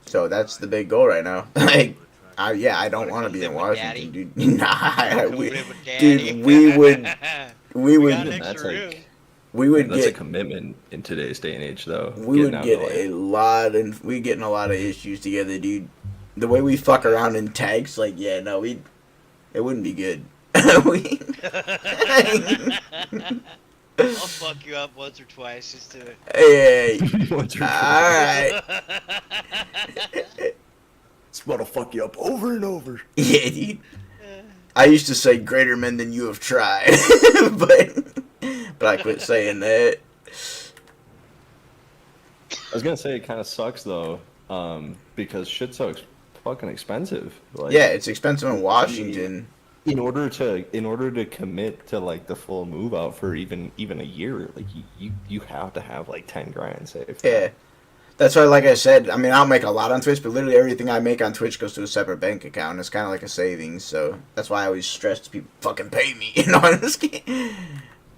So that's the big goal right now. Like, I don't want to be in Live with Washington, Daddy? dude. Nah, Come we, live with Daddy. dude, we would We got an That's extra room. like we would that's a get commitment in today's day and age, though. we would getting out get to, like- a lot, and we getting a lot of issues together, dude. The way we fuck around in tags, like, yeah, no, it wouldn't be good. we, I'll fuck you up once or twice just to. hey, What's your- alright. It's about to fuck you up over and over. Yeah, dude. I used to say greater men than you have tried, but I quit saying that. I was gonna say it kind of sucks though, because shit's so fucking expensive. Like, Yeah, it's expensive in Washington. in order to commit to like the full move out for even a year, like you have to have like 10 grand saved. Yeah. That's why, like I said, I mean, I don't make a lot on Twitch, but literally everything I make on Twitch goes to a separate bank account. It's kind of like a savings, so that's why I always stress to people, fucking pay me, you know, I'm just kidding.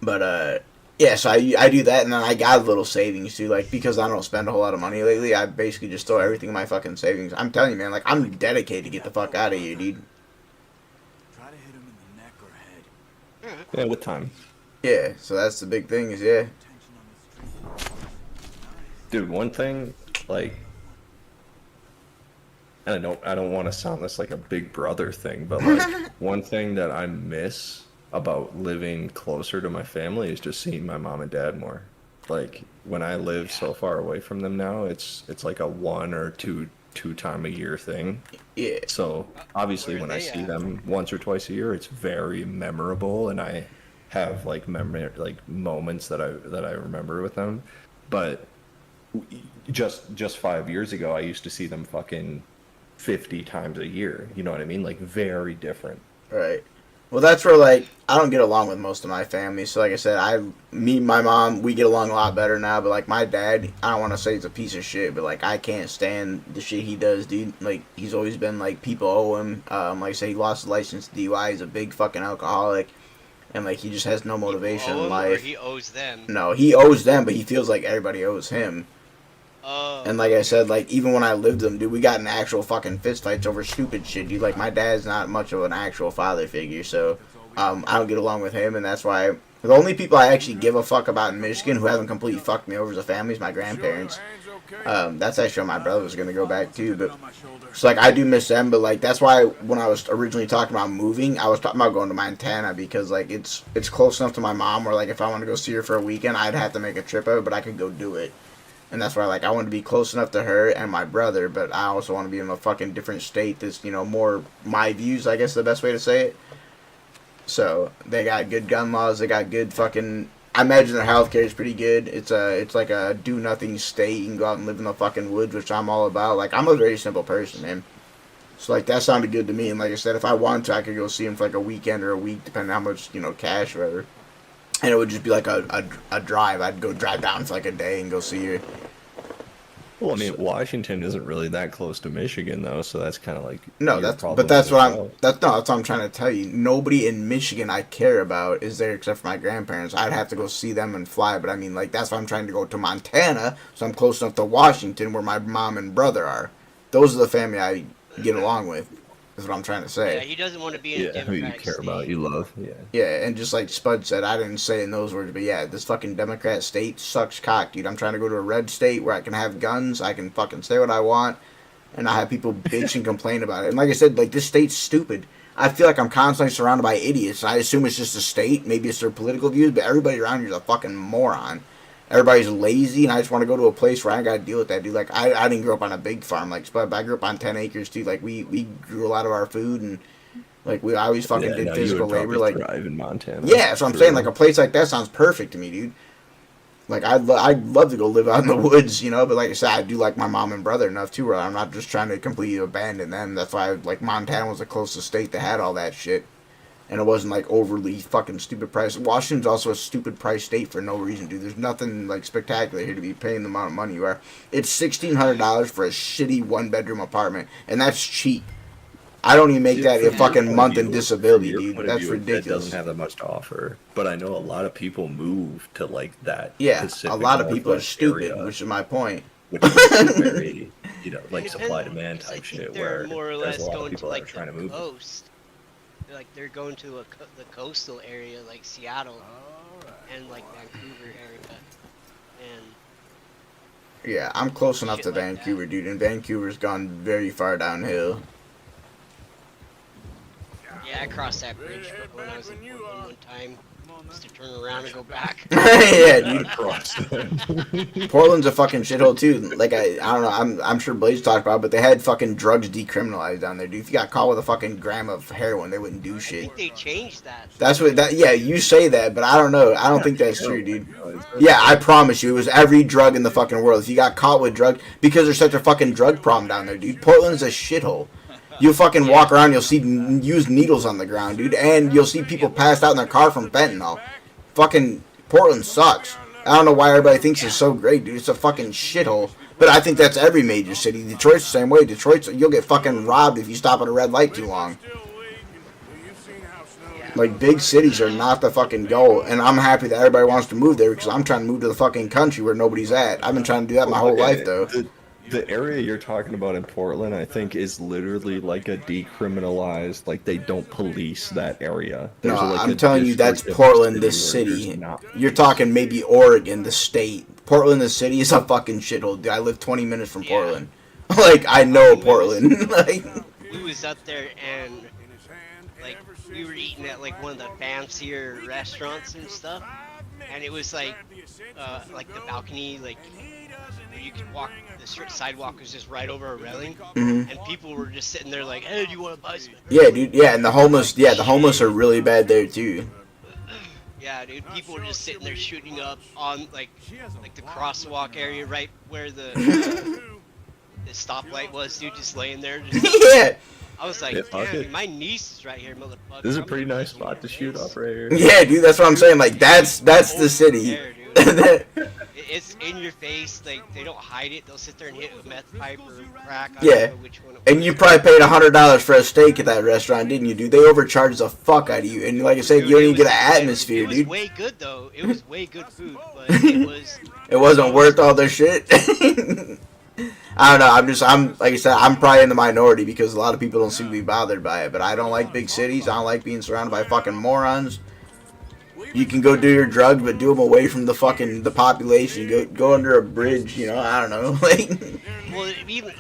But, yeah, so I do that, and then I got a little savings, too, like, because I don't spend a whole lot of money lately, I basically just throw everything in my fucking savings. I'm telling you, man, like, I'm dedicated to get the fuck out of here, dude. Try to hit him in the neck or head. Yeah, with time. Yeah, so that's the big thing is, yeah. Tension on the street. Dude, one thing, like, and I don't want to sound this like a big brother thing, but like one thing that I miss about living closer to my family is just seeing my mom and dad more. Like when I live so far away from them now, it's like a 1 or 2 time a year thing. Yeah. So obviously Where when are I they see at? them once or twice a year, it's very memorable, and I have like moments that I remember with them. But just 5 years ago, I used to see them fucking 50 times a year. You know what I mean? Like very different. Right. Well, that's where, like, I don't get along with most of my family. So, like I said, me and my mom, we get along a lot better now. But, like, my dad, I don't want to say he's a piece of shit, but, like, I can't stand the shit he does, dude. Like, he's always been, like, people owe him. Like I said, he lost his license to DUI. He's a big fucking alcoholic. And, like, he just has no motivation Owe in him, life. Or he owes them. No, he owes them, but he feels like everybody owes him. Oh. And like I said, like, even when I lived with him, dude, we got in actual fucking fistfights over stupid shit, dude. Like, my dad's not much of an actual father figure, so I don't get along with him, and that's why the only people I actually give a fuck about in Michigan who haven't completely fucked me over as a family is my grandparents. That's actually where my brother was gonna go back too, but so like I do miss them, but like that's why when I was originally talking about moving, I was talking about going to Montana because like it's close enough to my mom where like if I want to go see her for a weekend, I'd have to make a trip out, but I could go do it. And that's why, like, I want to be close enough to her and my brother, but I also want to be in a fucking different state that's, you know, more my views, I guess is the best way to say it. So, they got good gun laws, they got good fucking... I imagine their healthcare is pretty good. It's like a do-nothing state. You can go out and live in the fucking woods, which I'm all about. Like, I'm a very simple person, man. So, like, that sounded good to me. And like I said, if I wanted to, I could go see him for, like, a weekend or a week, depending on how much, you know, cash or whatever. And it would just be like a drive. I'd go drive down for like a day and go see her. Well, I mean, Washington isn't really that close to Michigan, though, so that's kind of like No, your that's problem but that's as what well. that's what I'm trying to tell you. Nobody in Michigan I care about is there except for my grandparents. I'd have to go see them and fly, but I mean, like that's why I'm trying to go to Montana, so I'm close enough to Washington where my mom and brother are. Those are the family I get along with. Is what I'm trying to Yeah, say. he doesn't want to be in a Yeah, who you Democratic care about, state. you love. Yeah. Yeah, and just like Spud said, I didn't say it in those words, but yeah, this fucking Democrat state sucks cock, dude. I'm trying to go to a red state where I can have guns, I can fucking say what I want, and I have people bitch and complain about it. And like I said, like this state's stupid. I feel like I'm constantly surrounded by idiots. I assume it's just a state, maybe it's their political views, but everybody around here is a fucking moron. Everybody's lazy, and I just want to go to a place where I got to deal with that, dude. Like I didn't grow up on a big farm, like Spud, but I grew up on 10 acres, dude. Like we grew a lot of our food and. Like I always fucking Yeah, did no, physical you would labor. probably Like thrive in Montana. yeah, that's what I'm for saying. real. Like a place like that sounds perfect to me, dude. Like I'd love to go live out in the woods, you know. But like I said, I do like my mom and brother enough too, where I'm not just trying to completely abandon them. That's why like Montana was the closest state that had all that shit, and it wasn't like overly fucking stupid price. Washington's also a stupid price state for no reason, dude. There's nothing like spectacular here to be paying the amount of money you are. It's $1,600 for a shitty 1-bedroom apartment, and that's cheap. I don't even make See, that from a your fucking point month of in view- disability, from your dude. point of That's view, ridiculous. That doesn't have that much to offer. But I know a lot of people move to like that. Yeah, Pacific a lot of people are Northwest stupid, area, which is my point. which is very, like It supply depends, demand 'cause I type think shit. they're Where more or there's less a lot of going to people that are like trying to the move. coast. They're going to the coastal area like Seattle and like Vancouver area, and Yeah, I'm close enough Shit to like that. Vancouver, dude, and Vancouver's gone very far downhill. yeah, I crossed that bridge when I was in Portland one time, just to turn around and go back. Yeah, dude. Across. Portland's a fucking shithole too. Like I don't know. I'm sure Blaze talked about it, but they had fucking drugs decriminalized down there, dude. If you got caught with a fucking gram of heroin, they wouldn't do I shit. think they changed that. That's what that. Yeah, you say that, but I don't know. I don't think that's true, dude. Yeah, I promise you, it was every drug in the fucking world. If you got caught with drug, because there's such a fucking drug problem down there, dude. Portland's a shithole. You'll fucking walk around, you'll see used needles on the ground, dude, and you'll see people passed out in their car from fentanyl. Fucking Portland sucks. I don't know why everybody thinks it's so great, dude. It's a fucking shithole. But I think that's every major city. Detroit's the same way. You'll get fucking robbed if you stop at a red light too long. Like, big cities are not the fucking goal, and I'm happy that everybody wants to move there because I'm trying to move to the fucking country where nobody's at. I've been trying to do that my whole life, though. The area you're talking about in Portland, I think, is literally like a decriminalized, like they don't police that area. No, There's, like, I'm a telling you, that's district of Portland, the where city. there's not You're police. talking maybe Oregon, the state. Portland, the city, is a fucking shithole. Dude, I live 20 minutes from Yeah. Portland. Like, I know Portland. Like, We was up there and like we were eating at like one of the fancier restaurants and stuff, and it was like the balcony, like where you could walk. The sidewalk was just right over a railing, mhm. and people were just sitting there like, "Hey, do you want to buy some?" Yeah, dude. Yeah, and the homeless are really bad there too. Yeah, dude. People were just sitting there shooting up on like the crosswalk area, right where the stoplight was, dude. Just laying there. Just, Yeah, I was like, Yeah, fuck damn, it. my niece is right here, motherfucker. This is a I'm pretty gonna nice punch you in spot to the shoot face." off right here. yeah, dude. That's what I'm saying. Like, that's the city. There, dude. It's in your face. Like they don't hide it. They'll sit there and hit a meth pipe or crack. I Yeah. don't know which one it And was. you probably paid $100 for a steak at that restaurant, didn't you, dude? They overcharged the fuck out of you, and like I said, Dude, you don't it even get was- an atmosphere, It was dude. way good though. It was way good food, but it was. It wasn't worth all their shit. I don't know. I'm like I said, I'm probably in the minority because a lot of people don't seem to be bothered by it. But I don't like big cities. I don't like being surrounded by fucking morons. You can go do your drugs, but do them away from the population. Go under a bridge. You know, I don't know. Like, Well,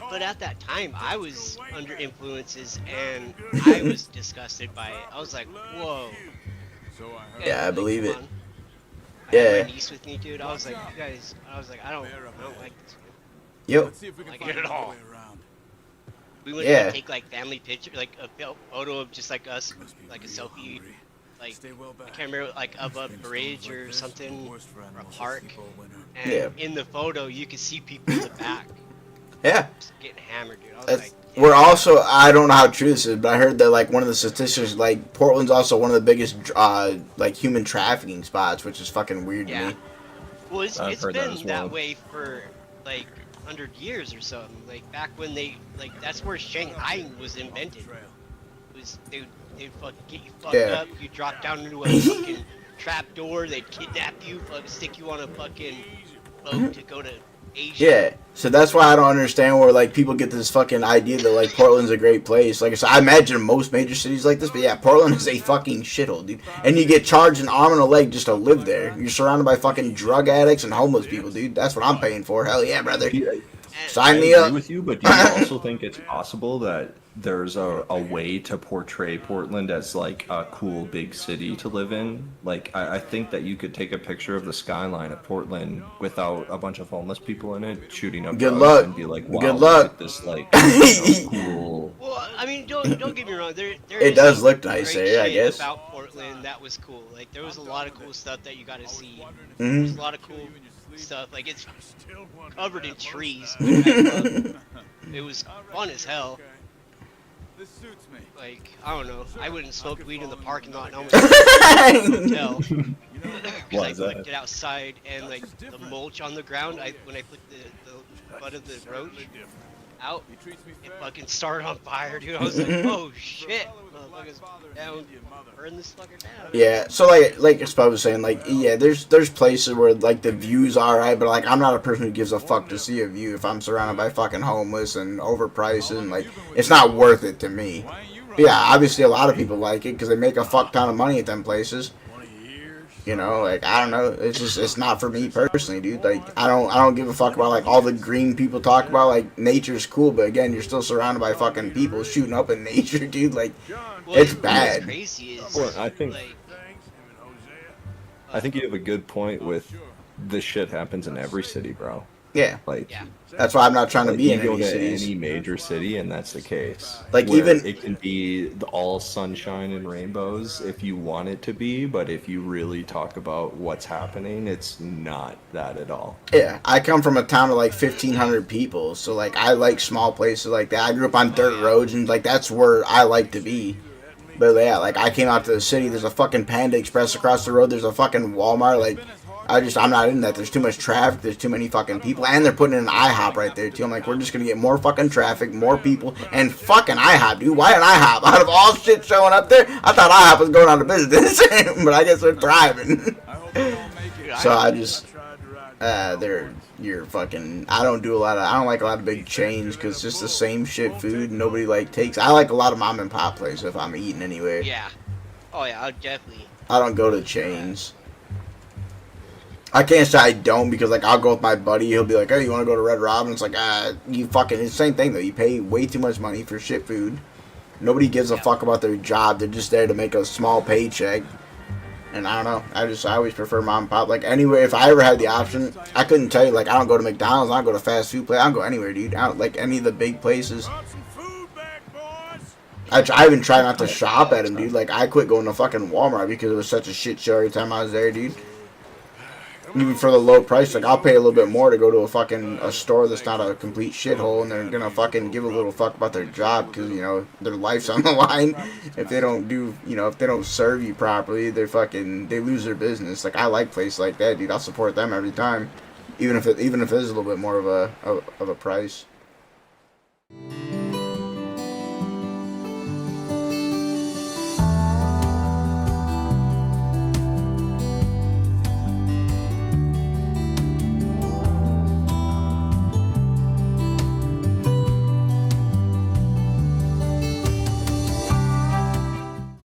but at that time, I was under influences and I was disgusted by it. I was like, whoa. Yeah, I Like, believe come it. on. I Yeah. had my niece with me, dude. I was like, you guys. I was like, I don't like this. yep. Let's see if we can Like find it at another all. way around. We went Yeah. to take like family picture, like a photo of just like us, like a selfie, like Stay well back. I can't remember, like of a bridge or something, or a park. And Yeah. in the photo, you could see people in the back Yeah. just getting hammered, dude. I was That's, like, we're also, I don't know how true this is, but I heard that like one of the statistics, like Portland's also one of the biggest like human trafficking spots, which is fucking weird to Yeah. me. well, it's I've heard that been as that well. way for like, 100 years or something. Like back when that's where Shanghai was invented. They'd fucking get you fucked up. You drop down into a fucking trap door. They'd kidnap you, fucking stick you on a fucking boat to go to Asia. Yeah, so that's why I don't understand where like people get this fucking idea that like Portland's a great place. Like I said, I imagine most major cities like this, but yeah, Portland is a fucking shithole, dude. And you get charged an arm and a leg just to live there. You're surrounded by fucking drug addicts and homeless people, dude. That's what I'm paying for. Hell yeah, brother. Sign me up. I agree with you, but do you also think it's possible that there's a way to portray Portland as like a cool big city to live in? Like, I think that you could take a picture of the skyline of Portland without a bunch of homeless people in it shooting up Good drugs luck. and be like, wow, Good look luck. at this like cool. Well, I mean, don't get me wrong. There It does look nice great there, I shit guess. About Portland, that was cool. Like there was a lot of cool stuff that you got to see. Mhm. There's a lot of cool stuff. Like it's covered in trees. It was fun as hell. This suits me. Like I don't know. I wouldn't smoke weed in the parking lot and almost hotel. Because I collected it outside and like the mulch on the ground. When I put the butt of the roach out, it fucking started on fire, dude. I was like, oh shit, motherfuckers down, burn this fucker down. Yeah, so like Spud was saying, like yeah, there's places where like the view's alright, but like I'm not a person who gives a fuck to see a view if I'm surrounded by fucking homeless and overpriced and like it's not worth it to me. But yeah, obviously a lot of people like it because they make a fuck ton of money at them places. You know, like I don't know, it's not for me personally, dude. Like I don't give a fuck about like all the green people talk about. Like nature's cool, but again, you're still surrounded by fucking people shooting up in nature, dude. Like it's bad. Crazy is, Well, I think you have a good point with this shit happens in every city, bro. Yeah, Like that's why I'm not trying to be you in go any to cities. any major city and that's the case. Like, Where even- it can be all sunshine and rainbows if you want it to be, but if you really talk about what's happening, it's not that at all. Yeah, I come from a town of like 1,500 people, so like I like small places like that. I grew up on dirt roads, and like that's where I like to be. But yeah, like I came out to the city. There's a fucking Panda Express across the road. There's a fucking Walmart. Like I'm not in that. There's too much traffic. There's too many fucking people, and they're putting in an IHOP right there too. I'm like, we're just gonna get more fucking traffic, more people, and fucking IHOP, dude. Why an IHOP? Out of all shit showing up there, I thought IHOP was going out of business, but I guess they're thriving. So I just, you're fucking. I don't like a lot of big chains because it's just the same shit food. Nobody like takes. I like a lot of mom and pop places if I'm eating anywhere. Yeah. Oh yeah, I'll definitely. I don't go to chains. I can't say I don't because like I'll go with my buddy. He'll be like, "Hey, you want to go to Red Robin?" It's like, you fucking. It's the same thing though. You pay way too much money for shit food. Nobody gives a fuck about their job. They're just there to make a small paycheck. And I don't know. I always prefer mom and pop. Like anywhere, if I ever had the option, I couldn't tell you. Like I don't go to McDonald's. I don't go to fast food place. I don't go anywhere, dude. I don't like any of the big places. I even try not to shop at them, dude. Like I quit going to fucking Walmart because it was such a shit show every time I was there, dude. Even for the low price, like I'll pay a little bit more to go to a store that's not a complete shithole, and they're gonna fucking give a little fuck about their job because you know their life's on the line. If they don't do, if they don't serve you properly, they lose their business. Like I like places like that, dude. I'll support them every time, even if it is a little bit more of a price.